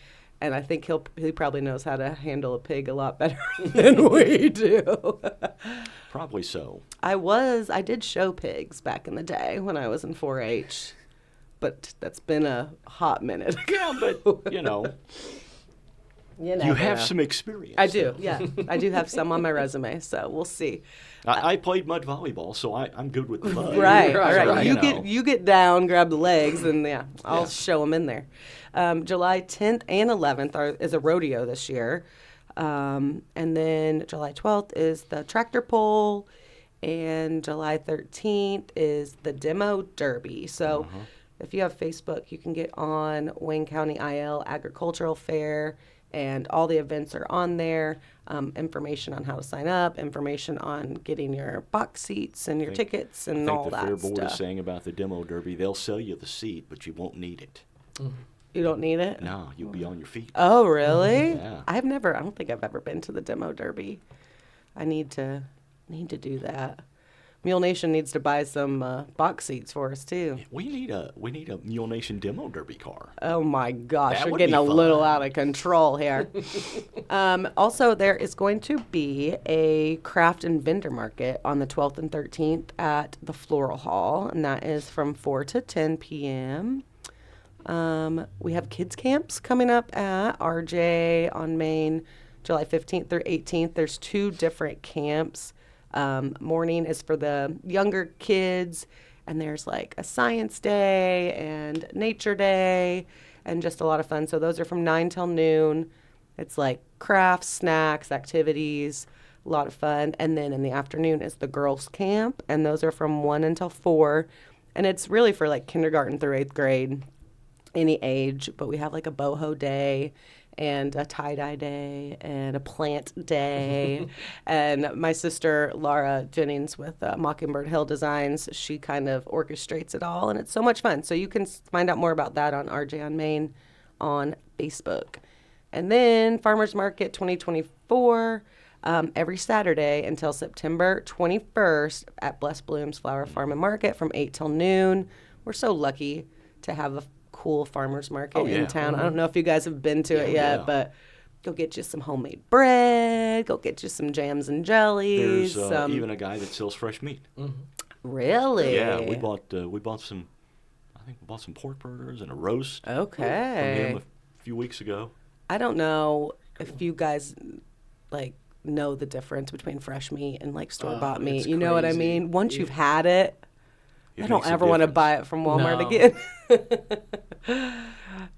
[SPEAKER 1] And I think he probably knows how to handle a pig a lot better than we do.
[SPEAKER 2] Probably so.
[SPEAKER 1] I did show pigs back in the day when I was in 4-H, but that's been a hot minute.
[SPEAKER 2] Yeah, but, you have some experience.
[SPEAKER 1] I do, yeah. I do have some on my resume, so we'll see.
[SPEAKER 2] I played mud volleyball, so I'm good with the mud.
[SPEAKER 1] Right. You get down, grab the legs, and I'll show them in there. July 10th and 11th is a rodeo this year. And then July 12th is the tractor pull, and July 13th is the demo derby. So if you have Facebook, you can get on Wayne County IL Agricultural Fair, and all the events are on there. Information on how to sign up, information on getting your box seats and your tickets and all that stuff.
[SPEAKER 2] I think the Fair Board is saying about the demo derby, they'll sell you the seat, but you won't need it.
[SPEAKER 1] You don't need it?
[SPEAKER 2] No, you'll be on your feet.
[SPEAKER 1] Oh, really?
[SPEAKER 2] Yeah.
[SPEAKER 1] I don't think I've ever been to the demo derby. I need to do that. Mule Nation needs to buy some box seats for us too.
[SPEAKER 2] We need a Mule Nation demo derby car.
[SPEAKER 1] Oh my gosh,
[SPEAKER 2] That
[SPEAKER 1] you're
[SPEAKER 2] would
[SPEAKER 1] getting
[SPEAKER 2] be
[SPEAKER 1] a
[SPEAKER 2] fun.
[SPEAKER 1] little out of control here. Also, there is going to be a craft and vendor market on the 12th and 13th at the Floral Hall, and that is from 4 to 10 p.m. We have kids camps coming up at RJ on Main, July 15th through 18th. There's 2 different camps. Morning is for the younger kids, and there's like a science day and nature day and just a lot of fun. So those are from 9 till noon. It's like crafts, snacks, activities, a lot of fun. And then in the afternoon is the girls camp, and those are from 1 until 4. And it's really for like kindergarten through 8th grade, any age. But we have like a boho day and a tie-dye day and a plant day. And my sister, Laura Jennings with Mockingbird Hill Designs, she kind of orchestrates it all, and it's so much fun. So you can find out more about that on RJ on Main on Facebook. And then Farmers Market 2024, every Saturday until September 21st at Bless Blooms Flower Farm and Market from 8 till noon. We're so lucky to have a cool farmers market in town. I don't know if you guys have been to it yet, but go get you some homemade bread, go get you some jams and jellies.
[SPEAKER 2] There's even a guy that sells fresh meat.
[SPEAKER 1] Really?
[SPEAKER 2] Yeah, we bought some. I think we bought some pork burgers and a roast.
[SPEAKER 1] Okay.
[SPEAKER 2] From him a few weeks ago.
[SPEAKER 1] I don't know if you guys like know the difference between fresh meat and like store bought meat. You know what I mean? Once you've had it. I don't ever want to buy it from Walmart again.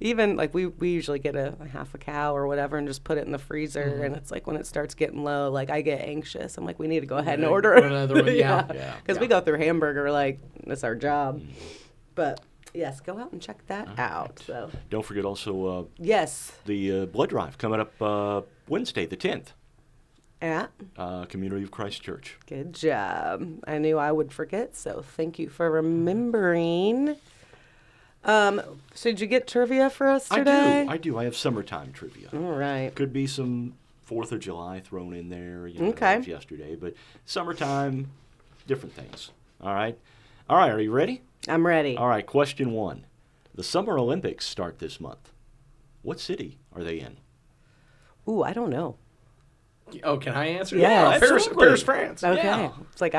[SPEAKER 1] Even like we usually get a half a cow or whatever and just put it in the freezer. And it's like when it starts getting low, like I get anxious. I'm like, we need to go ahead and order
[SPEAKER 3] another one. Yeah.
[SPEAKER 1] Because we go through hamburger like it's our job. But yes, go out and check that out. So
[SPEAKER 2] don't forget also
[SPEAKER 1] yes,
[SPEAKER 2] the blood drive coming up Wednesday the 10th.
[SPEAKER 1] At
[SPEAKER 2] Community of Christ Church.
[SPEAKER 1] Good job. I knew I would forget, so thank you for remembering. So did you get trivia for us today?
[SPEAKER 2] I do. I have summertime trivia.
[SPEAKER 1] All right.
[SPEAKER 2] Could be some 4th of July thrown in there.
[SPEAKER 1] Okay.
[SPEAKER 2] That was yesterday, but summertime, different things. All right. Are you ready?
[SPEAKER 1] I'm ready.
[SPEAKER 2] All right, question 1. The Summer Olympics start this month. What city are they in?
[SPEAKER 1] Ooh, I don't know.
[SPEAKER 3] Oh, can I answer?
[SPEAKER 1] Yeah,
[SPEAKER 3] Paris, France.
[SPEAKER 1] Okay.
[SPEAKER 3] Yeah.
[SPEAKER 1] It's like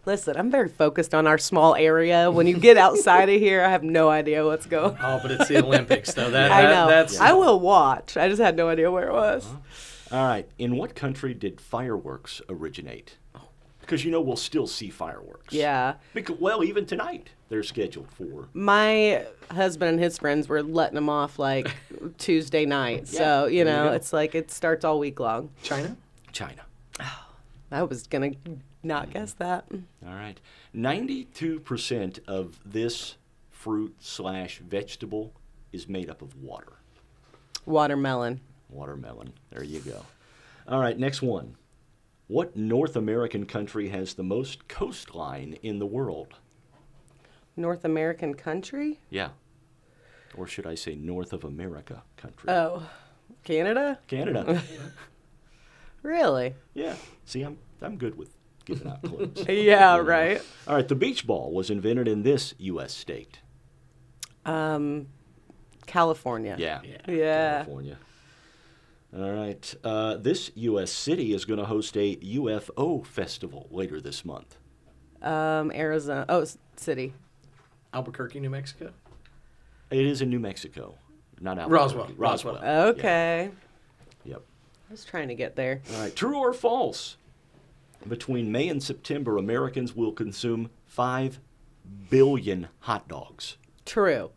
[SPEAKER 1] listen, I'm very focused on our small area. When you get outside of here, I have no idea what's going on.
[SPEAKER 3] Oh, but it's the Olympics, though.
[SPEAKER 1] I know. I will watch. I just had no idea where it was.
[SPEAKER 2] All right. In what country did fireworks originate? Because we'll still see fireworks.
[SPEAKER 1] Yeah.
[SPEAKER 2] Because, even tonight they're scheduled for.
[SPEAKER 1] My husband and his friends were letting them off like Tuesday night. So, it's like it starts all week long.
[SPEAKER 3] China.
[SPEAKER 1] I was going to not guess that.
[SPEAKER 2] All right. 92% of this fruit/vegetable is made up of water.
[SPEAKER 1] Watermelon.
[SPEAKER 2] There you go. All right, next one. What North American country has the most coastline in the world?
[SPEAKER 1] North American country?
[SPEAKER 2] Yeah. Or should I say North of America country?
[SPEAKER 1] Oh, Canada?
[SPEAKER 2] Canada.
[SPEAKER 1] Really?
[SPEAKER 2] Yeah. See, I'm good with giving out clues.
[SPEAKER 1] Yeah, right.
[SPEAKER 2] All right, the beach ball was invented in this U.S. state.
[SPEAKER 1] California.
[SPEAKER 2] Yeah. California. All right. This U.S. city is going to host a UFO festival later this month.
[SPEAKER 1] Arizona. Oh, city.
[SPEAKER 3] Albuquerque, New Mexico.
[SPEAKER 2] It is in New Mexico, not Albuquerque.
[SPEAKER 3] Roswell.
[SPEAKER 1] Okay.
[SPEAKER 2] Yep.
[SPEAKER 1] I was trying to get there.
[SPEAKER 2] All right. True or false? Between May and September, Americans will consume 5 billion hot dogs.
[SPEAKER 1] True.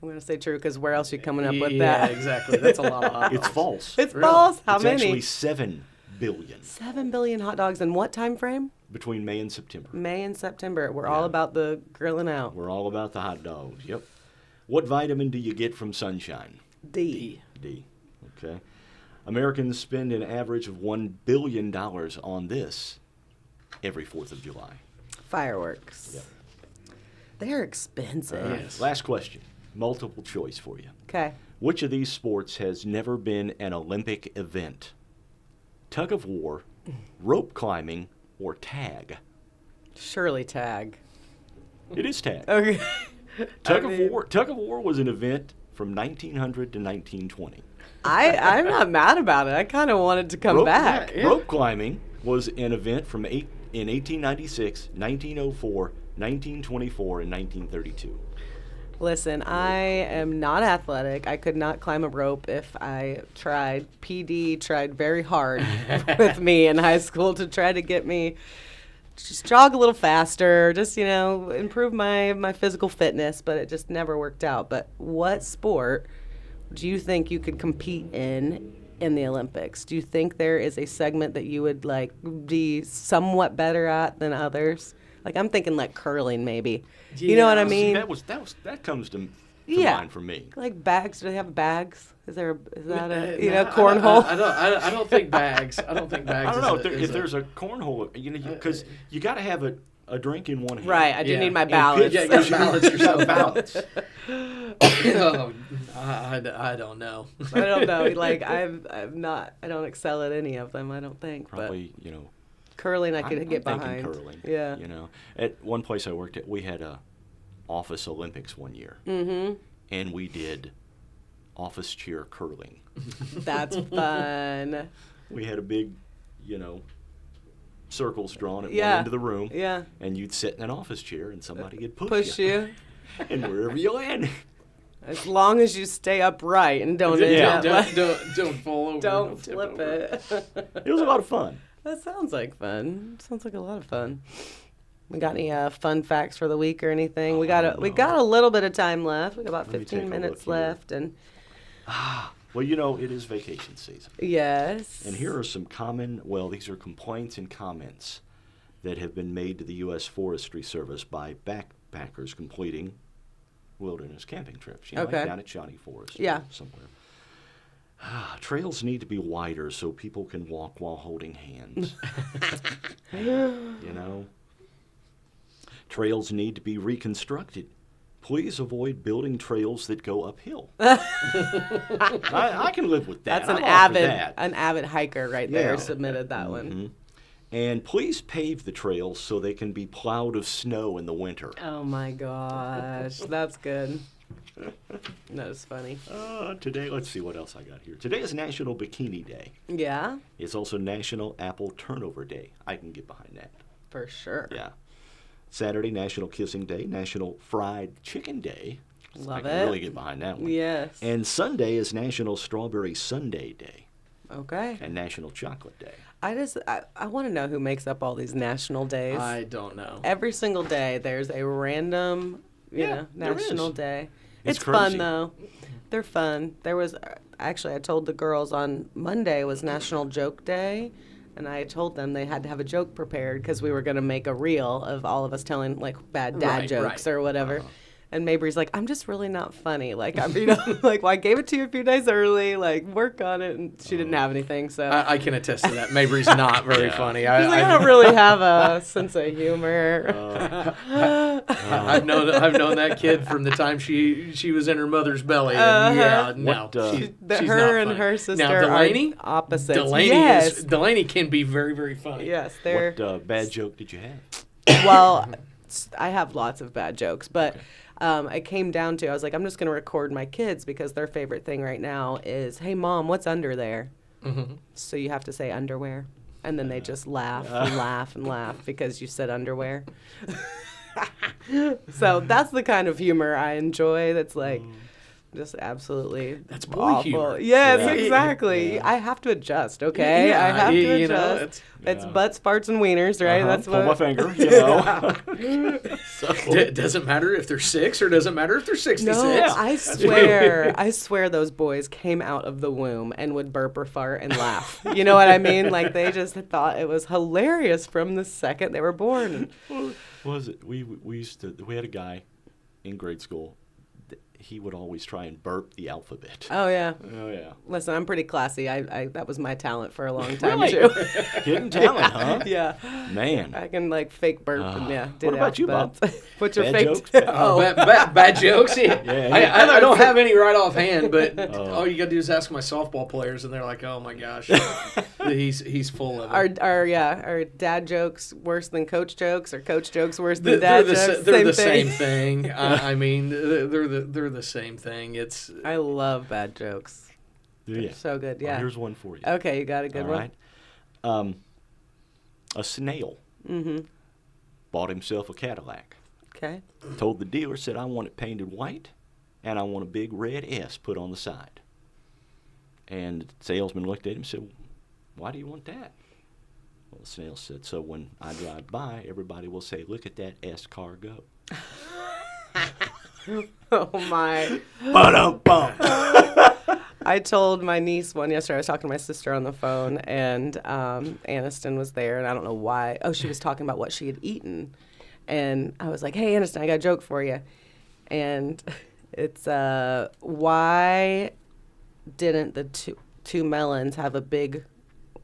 [SPEAKER 1] I'm going to say true because where else are you coming up with
[SPEAKER 3] that?
[SPEAKER 1] that?
[SPEAKER 3] Yeah, exactly. That's a lot of hot dogs.
[SPEAKER 2] It's false.
[SPEAKER 1] It's false? How
[SPEAKER 2] it's
[SPEAKER 1] many?
[SPEAKER 2] Actually 7 billion.
[SPEAKER 1] 7 billion hot dogs in what time frame?
[SPEAKER 2] Between May and September.
[SPEAKER 1] May and September. We're all about the grilling out.
[SPEAKER 2] We're all about the hot dogs. Yep. What vitamin do you get from sunshine?
[SPEAKER 1] D.
[SPEAKER 2] Okay. Americans spend an average of $1 billion on this every 4th of July.
[SPEAKER 1] Fireworks.
[SPEAKER 2] Yep.
[SPEAKER 1] They're expensive.
[SPEAKER 3] Yes.
[SPEAKER 2] Last question. Multiple choice for you.
[SPEAKER 1] Okay.
[SPEAKER 2] Which of these sports has never been an Olympic event? Tug of war, rope climbing, or tag?
[SPEAKER 1] Surely tag.
[SPEAKER 2] It is tag.
[SPEAKER 1] Okay.
[SPEAKER 2] Tug of war was an event from 1900 to 1920.
[SPEAKER 1] I'm not mad about it. I kind of wanted to come back.
[SPEAKER 2] Yeah. Rope climbing was an event in 1896, 1904, 1924, and 1932.
[SPEAKER 1] Listen, I am not athletic. I could not climb a rope if I tried. PD tried very hard with me in high school to try to get me just jog a little faster, just, improve my physical fitness, but it just never worked out. But what sport do you think you could compete in the Olympics? Do you think there is a segment that you would be somewhat better at than others? Like I'm thinking like curling maybe. Yeah. You know what I mean?
[SPEAKER 2] That comes to mind for me.
[SPEAKER 1] Like bags. Do they have bags? Is that cornhole?
[SPEAKER 3] I don't think bags. I don't think bags.
[SPEAKER 2] I don't know if there's a cornhole. Because you got to have a drink in one hand.
[SPEAKER 1] Right. I do need my balance.
[SPEAKER 3] Yeah, you balance yourself. Balance. I don't know.
[SPEAKER 1] I don't know. Like I'm not. I don't excel at any of them. I don't think.
[SPEAKER 2] Probably
[SPEAKER 1] but curling I could get
[SPEAKER 2] I'm
[SPEAKER 1] behind.
[SPEAKER 2] Curling.
[SPEAKER 1] Yeah.
[SPEAKER 2] At one place I worked at, we had a office Olympics one year.
[SPEAKER 1] Mm-hmm.
[SPEAKER 2] And we did office chair curling.
[SPEAKER 1] That's fun.
[SPEAKER 2] We had a big, circles drawn at one end of the room.
[SPEAKER 1] Yeah.
[SPEAKER 2] And you'd sit in an office chair and somebody would
[SPEAKER 1] push you.
[SPEAKER 2] And wherever you land.
[SPEAKER 1] As long as you stay upright and don't
[SPEAKER 3] don't fall over.
[SPEAKER 1] Don't flip it.
[SPEAKER 2] It was a lot of fun.
[SPEAKER 1] That sounds like fun. Sounds like a lot of fun. We got any fun facts for the week or anything? We got a little bit of time left. We got about 15 minutes left, and
[SPEAKER 2] well, you know, it is vacation season.
[SPEAKER 1] yes.
[SPEAKER 2] And here are some these are complaints and comments that have been made to the U.S. Forestry Service by backpackers completing wilderness camping trips. You know,
[SPEAKER 1] Okay.
[SPEAKER 2] like down at Shawnee Forest.
[SPEAKER 1] Yeah.
[SPEAKER 2] Or somewhere. Trails need to be wider so people can walk while holding hands. You know? Trails need to be reconstructed. Please avoid building trails that go uphill. I can live with that.
[SPEAKER 1] That's an avid hiker right there submitted that one.
[SPEAKER 2] And please pave the trails so they can be plowed of snow in the winter.
[SPEAKER 1] Oh my gosh, that's good. That is funny.
[SPEAKER 2] Today, let's see what else I got here. Today is National Bikini Day.
[SPEAKER 1] Yeah,
[SPEAKER 2] It's also National Apple Turnover Day. I can get behind that.
[SPEAKER 1] for sure.
[SPEAKER 2] Yeah. Saturday, National Kissing Day. National Fried Chicken Day. I
[SPEAKER 1] Love
[SPEAKER 2] can
[SPEAKER 1] it.
[SPEAKER 2] really get behind that one.
[SPEAKER 1] Yes.
[SPEAKER 2] And Sunday is National Strawberry Sundae Day
[SPEAKER 1] Okay.
[SPEAKER 2] and National Chocolate Day.
[SPEAKER 1] I want to know who makes up all these national days.
[SPEAKER 3] I don't know.
[SPEAKER 1] Every single day there's a random,
[SPEAKER 2] there
[SPEAKER 1] national
[SPEAKER 2] is.
[SPEAKER 1] day.
[SPEAKER 2] It's
[SPEAKER 1] It's
[SPEAKER 2] crazy.
[SPEAKER 1] fun though. They're fun. There was actually I told the girls on Monday was National Joke Day, and I told them they had to have a joke prepared because we were going to make a reel of all of us telling like bad dad
[SPEAKER 3] Right,
[SPEAKER 1] jokes
[SPEAKER 3] right.
[SPEAKER 1] or whatever. And Mabry's like, I'm just really not funny. Like, I'm, like, well, I gave it to you a few days early. Like, work on it. And she didn't have anything. So
[SPEAKER 3] I can attest to that. Mabry's not very funny.
[SPEAKER 1] she's like, I don't really have a sense of humor.
[SPEAKER 3] I've known that kid from the time she was in her mother's belly. And yeah, no, she's
[SPEAKER 1] her
[SPEAKER 3] not
[SPEAKER 1] and
[SPEAKER 3] funny.
[SPEAKER 1] her sister
[SPEAKER 3] Now, Delaney,
[SPEAKER 1] are opposites.
[SPEAKER 3] Delaney Delaney can be very, very funny.
[SPEAKER 1] Yes, they're.
[SPEAKER 2] What bad joke did you have?
[SPEAKER 1] Well, I have lots of bad jokes, but it came down to I was like, I'm just going to record my kids because their favorite thing right now is, hey, Mom, what's under there?
[SPEAKER 3] Mm-hmm.
[SPEAKER 1] So you have to say underwear. And then they just laugh and laugh and laugh because you said underwear. So that's the kind of humor I enjoy. That's like just absolutely
[SPEAKER 3] That's boy
[SPEAKER 1] awful.
[SPEAKER 3] humor.
[SPEAKER 1] Yes,
[SPEAKER 2] Yeah.
[SPEAKER 1] exactly.
[SPEAKER 2] Yeah.
[SPEAKER 1] I have to adjust, okay?
[SPEAKER 3] Yeah,
[SPEAKER 1] I have to
[SPEAKER 3] you know,
[SPEAKER 1] adjust. It's butts, farts, and wieners, right? That's
[SPEAKER 2] Pull
[SPEAKER 1] what.
[SPEAKER 2] my finger, you know.
[SPEAKER 3] It doesn't matter if they're 6 or doesn't matter if they're 66.
[SPEAKER 1] No, I swear those boys came out of the womb and would burp or fart and laugh. You know what I mean? Like they just thought it was hilarious from the second they were born.
[SPEAKER 2] What was it? We had a guy in grade school. He would always try and burp the alphabet.
[SPEAKER 1] Oh yeah.
[SPEAKER 2] Oh yeah.
[SPEAKER 1] Listen, I'm pretty classy. I that was my talent for a long time
[SPEAKER 2] Really?
[SPEAKER 1] too.
[SPEAKER 2] Hidden talent, huh?
[SPEAKER 1] Yeah.
[SPEAKER 2] Man.
[SPEAKER 1] I can like fake burp and do
[SPEAKER 2] What
[SPEAKER 1] the
[SPEAKER 2] about you, Bob?
[SPEAKER 1] alphabets. What's your
[SPEAKER 2] Bad
[SPEAKER 1] fake?
[SPEAKER 2] jokes?
[SPEAKER 3] Bad jokes. Yeah.
[SPEAKER 2] Yeah.
[SPEAKER 3] I don't have any right offhand, but all you got to do is ask my softball players, and they're like, "Oh my gosh, he's full of it."
[SPEAKER 1] Are dad jokes worse than coach jokes, or coach jokes worse than dad jokes?
[SPEAKER 3] They're the same thing. I mean, they're the same thing. It's
[SPEAKER 1] I love bad jokes.
[SPEAKER 2] Yeah.
[SPEAKER 1] So good,
[SPEAKER 2] Well,
[SPEAKER 1] yeah.
[SPEAKER 2] here's one for you.
[SPEAKER 1] Okay, you got a good
[SPEAKER 2] All
[SPEAKER 1] one.
[SPEAKER 2] right. A snail bought himself a Cadillac.
[SPEAKER 1] Okay.
[SPEAKER 2] Told the dealer, said, I want it painted white, and I want a big red S put on the side. And the salesman looked at him and said, why do you want that? Well, the snail said, so when I drive by, everybody will say, look at that S car go.
[SPEAKER 1] Oh my.
[SPEAKER 2] Ba-dum-bum.
[SPEAKER 1] I told my niece one yesterday. I was talking to my sister on the phone, and Aniston was there, and I don't know why. Oh, she was talking about what she had eaten. And I was like, hey, Aniston, I got a joke for you. And it's, why didn't the two melons have a big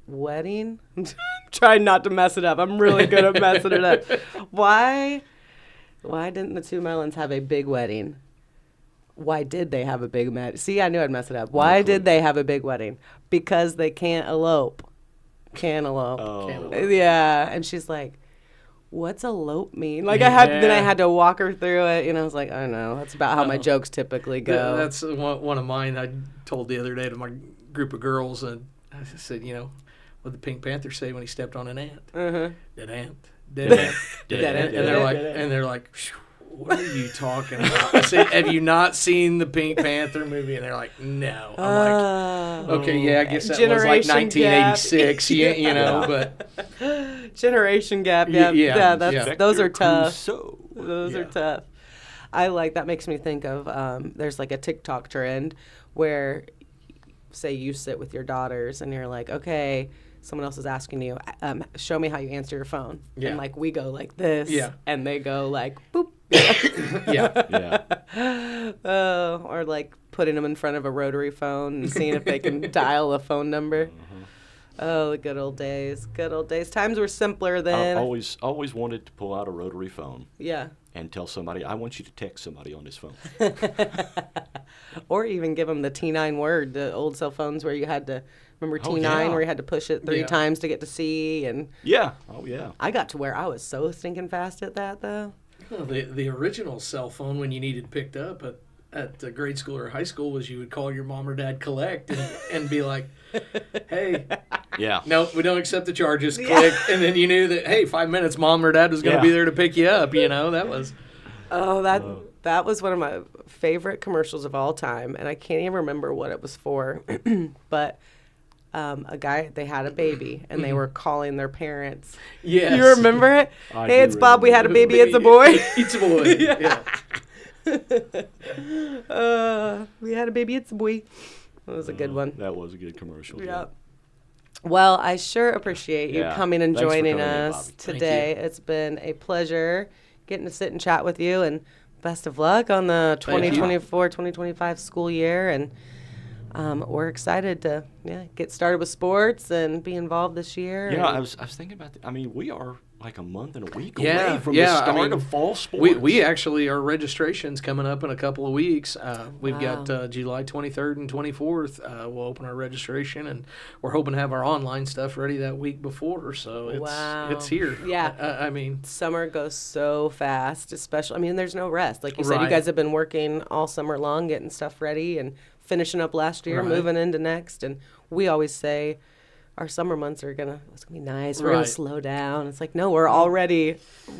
[SPEAKER 1] wedding? I'm trying not to mess it up. I'm really good at messing it up. Why didn't the two melons have a big wedding? Why did they have a big wedding? See, I knew I'd mess it up. Why did they have a big wedding? Because they can't elope. Cantaloupe.
[SPEAKER 2] Oh.
[SPEAKER 1] Yeah. And she's like, what's elope mean? Like I had to walk her through it. You know, I was like, I don't know. That's about how my jokes typically go.
[SPEAKER 3] That's one of mine. I told the other day to my group of girls, and I said, you know, what did the Pink Panther say when he stepped on an ant? Dead ant. Dead ant. Dead ant. And they're like, what are you talking about? I said, have you not seen the Pink Panther movie? And they're like, no. I'm like, okay, yeah, I guess that was like
[SPEAKER 1] Generation
[SPEAKER 3] 1986, you know, but
[SPEAKER 1] Generation gap. Yeah. Those are tough. Those
[SPEAKER 2] Yeah.
[SPEAKER 1] are tough. I like that. Makes me think of there's like a TikTok trend where, say, you sit with your daughters and you're like, okay, someone else is asking you, show me how you answer your phone.
[SPEAKER 3] Yeah.
[SPEAKER 1] And like we go like this,
[SPEAKER 3] Yeah.
[SPEAKER 1] and they go like boop.
[SPEAKER 3] Yeah.
[SPEAKER 1] Or like putting them in front of a rotary phone and seeing if they can dial a phone number.
[SPEAKER 2] Mm-hmm.
[SPEAKER 1] Oh, the good old days. Good old days. Times were simpler then.
[SPEAKER 2] I always wanted to pull out a rotary phone.
[SPEAKER 1] Yeah.
[SPEAKER 2] And tell somebody, I want you to text somebody on this phone.
[SPEAKER 1] Or even give them the T9 word, the old cell phones where you had to, remember T9 where you had to push it 3 times to get to C? And
[SPEAKER 2] Yeah. Oh, yeah.
[SPEAKER 1] I got to where I was so stinking fast at that, though.
[SPEAKER 3] Well, the original cell phone when you needed picked up at grade school or high school was you would call your mom or dad collect and be like, hey,
[SPEAKER 2] Yeah.
[SPEAKER 3] no, we don't accept the charges, click. And then you knew that, hey, 5 minutes, mom or dad was going to be there to pick you up, that was.
[SPEAKER 1] Oh, that was one of my favorite commercials of all time, and I can't even remember what it was for, but a guy, they had a baby, and they were calling their parents.
[SPEAKER 3] Yes.
[SPEAKER 1] You remember it?
[SPEAKER 2] I
[SPEAKER 1] Hey,
[SPEAKER 2] do
[SPEAKER 1] it's Bob, we had a
[SPEAKER 3] remember.
[SPEAKER 1] baby, it's a boy.
[SPEAKER 3] It's a boy. Yeah.
[SPEAKER 1] We had a baby, it's a boy. That was a good one.
[SPEAKER 2] That was a good commercial.
[SPEAKER 1] Yep. Well, I sure appreciate you coming and
[SPEAKER 2] Thanks for
[SPEAKER 1] joining
[SPEAKER 2] coming in,
[SPEAKER 1] us
[SPEAKER 2] Bobby.
[SPEAKER 1] today. It's been a pleasure getting to sit and chat with you, and best of luck on the 2024-2025 school year. And we're excited to get started with sports and be involved this year.
[SPEAKER 2] Yeah, I was thinking about we are like a month and a week away from the
[SPEAKER 3] I
[SPEAKER 2] start
[SPEAKER 3] mean,
[SPEAKER 2] of fall sports.
[SPEAKER 3] We actually, our registration's coming up in a couple of weeks. We've got July 23rd and 24th. We'll open our registration, and we're hoping to have our online stuff ready that week before. So it's here.
[SPEAKER 1] Yeah.
[SPEAKER 3] I mean,
[SPEAKER 1] summer goes so fast, especially, there's no rest. Like you said, you
[SPEAKER 3] Right.
[SPEAKER 1] guys have been working all summer long, getting stuff ready and finishing up last year,
[SPEAKER 3] Right.
[SPEAKER 1] moving into next. And we always say our summer months it's going to be nice. We're going
[SPEAKER 3] Right.
[SPEAKER 1] to slow down. It's like, no, we're already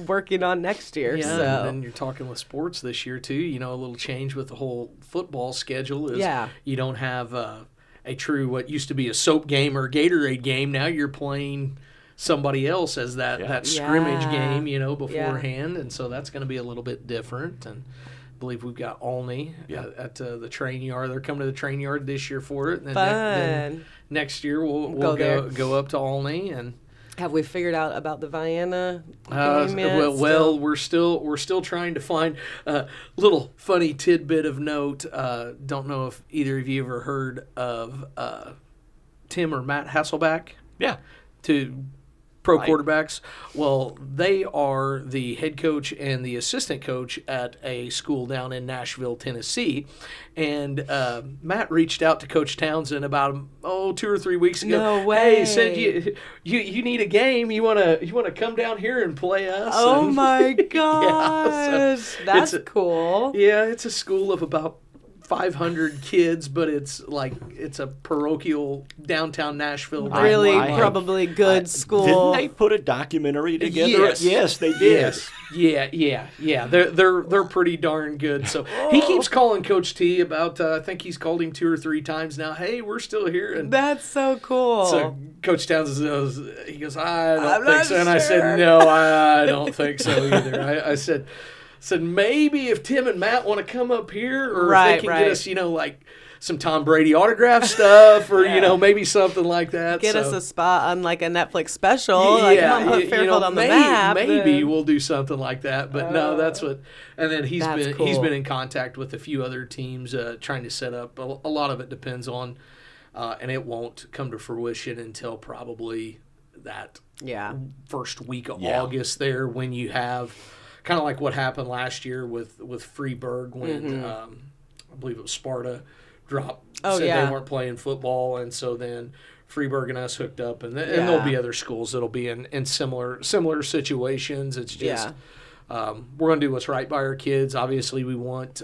[SPEAKER 1] working on next year.
[SPEAKER 3] yeah,
[SPEAKER 1] So
[SPEAKER 3] and then you're talking with sports this year too. A little change with the whole football schedule is you don't have a true what used to be a soap game or Gatorade game. Now you're playing somebody else as that scrimmage game, beforehand, and so that's going to be a little bit different. And I believe we've got Olney at the train yard. They're coming to the train yard this year for it. And then next year we'll go up to Olney. And
[SPEAKER 1] have we figured out about the Vienna game yet?
[SPEAKER 3] well, we're still trying to find a little funny tidbit of note. Don't know if either of you ever heard of Tim or Matt Hasselback.
[SPEAKER 2] Yeah.
[SPEAKER 3] To pro quarterbacks. Well, they are the head coach and the assistant coach at a school down in Nashville, Tennessee. And Matt reached out to Coach Townsend about 2 or 3 weeks ago.
[SPEAKER 1] No way.
[SPEAKER 3] Hey, said you need a game. You wanna come down here and play us?
[SPEAKER 1] Oh
[SPEAKER 3] and,
[SPEAKER 1] my gosh,
[SPEAKER 3] so
[SPEAKER 1] that's cool.
[SPEAKER 3] Yeah, it's a school of about 500 kids, but it's a parochial downtown Nashville.
[SPEAKER 1] Really, probably good school.
[SPEAKER 2] Didn't they put a documentary together? Yes, they did.
[SPEAKER 3] Yes. Yeah. They're pretty darn good. So he keeps calling Coach T about. I think he's called him 2 or 3 times now. Hey, we're still here. And
[SPEAKER 1] that's so cool.
[SPEAKER 3] so Coach Townsend goes, I
[SPEAKER 1] I'm
[SPEAKER 3] don't think
[SPEAKER 1] not
[SPEAKER 3] so. And I
[SPEAKER 1] sure.
[SPEAKER 3] said, no, I don't think so either. I said maybe if Tim and Matt want to come up here, or if they can get us, like some Tom Brady autograph stuff, or maybe something like that.
[SPEAKER 1] Get us a spot on like a Netflix special.
[SPEAKER 3] Yeah,
[SPEAKER 1] like, put Fairfield on the map.
[SPEAKER 3] Maybe we'll do something like that. But no, that's what. And then he's been in contact with a few other teams trying to set up. A lot of it depends on, and it won't come to fruition until probably that first week of August there, when you have. Kind of like what happened last year with Freeburg when I believe it was Sparta said they weren't playing football, and so then Freeburg and us hooked up, and there'll be other schools that'll be in similar situations. It's just we're going to do what's right by our kids. Obviously, we want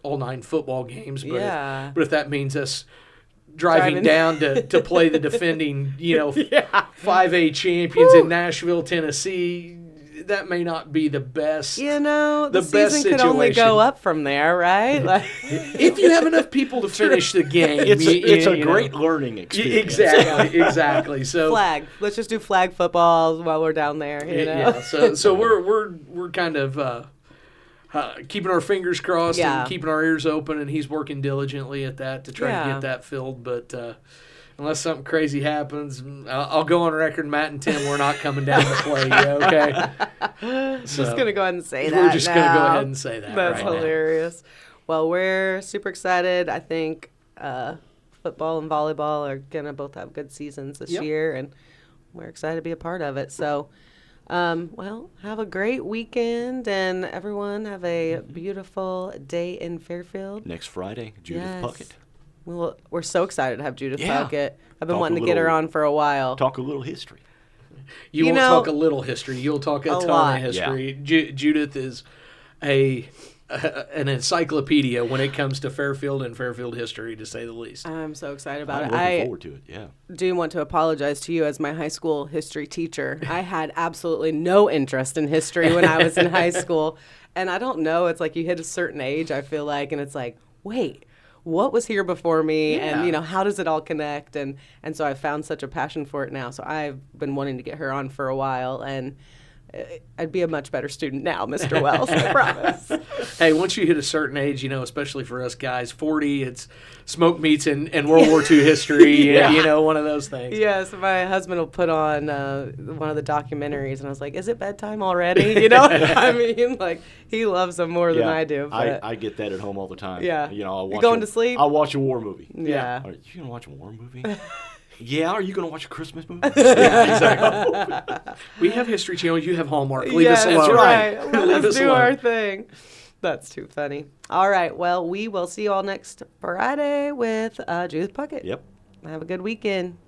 [SPEAKER 3] all 9 football games, but if that means us driving down to play the defending 5A champions in Nashville, Tennessee. that may not be the best.
[SPEAKER 1] You know, the
[SPEAKER 3] best
[SPEAKER 1] season could only go up from there, right? Like,
[SPEAKER 3] if you have enough people to finish the game,
[SPEAKER 2] it's a great learning experience.
[SPEAKER 3] Exactly. So
[SPEAKER 1] flag. Let's just do flag football while we're down there. You know?
[SPEAKER 3] Yeah. So we're kind of keeping our fingers crossed and keeping our ears open, and he's working diligently at that to try to get that filled. But unless something crazy happens, I'll go on record, Matt and Tim, we're not coming down to play you, okay? So,
[SPEAKER 1] just going to go ahead and say that
[SPEAKER 3] We're just going to go ahead and say that.
[SPEAKER 1] That's hilarious. Now. Well, we're super excited. I think football and volleyball are going to both have good seasons this year, and we're excited to be a part of it. So, well, have a great weekend, and everyone have a beautiful day in Fairfield.
[SPEAKER 2] Next Friday, Judith Puckett.
[SPEAKER 1] Well, we're so excited to have Judith Puckett. I've been wanting to get her on for a while.
[SPEAKER 2] Talk a little history.
[SPEAKER 3] You won't talk a little history. You'll talk a ton of history. Yeah. Judith is an encyclopedia when it comes to Fairfield and Fairfield history, to say the least.
[SPEAKER 1] I'm so excited about it.
[SPEAKER 2] I'm looking forward to it, yeah.
[SPEAKER 1] Do want to apologize to you as my high school history teacher. I had absolutely no interest in history when I was in high school. And I don't know, it's like you hit a certain age, I feel like, and it's like, wait, what was here before me? Yeah. And, you know, how does it all connect? And so I found such a passion for it now. So I've been wanting to get her on for a while, and I'd be a much better student now, Mr. Wells, I promise.
[SPEAKER 3] Hey, once you hit a certain age, you know, especially for us guys, 40, it's smoke meats and World War II history, you know, one of those things.
[SPEAKER 1] Yes, my husband will put on one of the documentaries, and I was like, is it bedtime already? You know what I mean? Like, he loves them more than I do. But
[SPEAKER 2] I get that at home all the time.
[SPEAKER 1] Yeah.
[SPEAKER 2] You know,
[SPEAKER 1] You're going to sleep?
[SPEAKER 2] I'll watch a war movie.
[SPEAKER 1] Yeah.
[SPEAKER 2] Are you going to watch a war movie? Yeah, are you going to watch a Christmas movie?
[SPEAKER 3] Yeah, exactly. We have History Channel. You have Hallmark. Leave us alone.
[SPEAKER 1] That's right. Let us do our thing. That's too funny. All right. Well, we will see you all next Friday with Judith Puckett.
[SPEAKER 2] Yep.
[SPEAKER 1] Have a good weekend.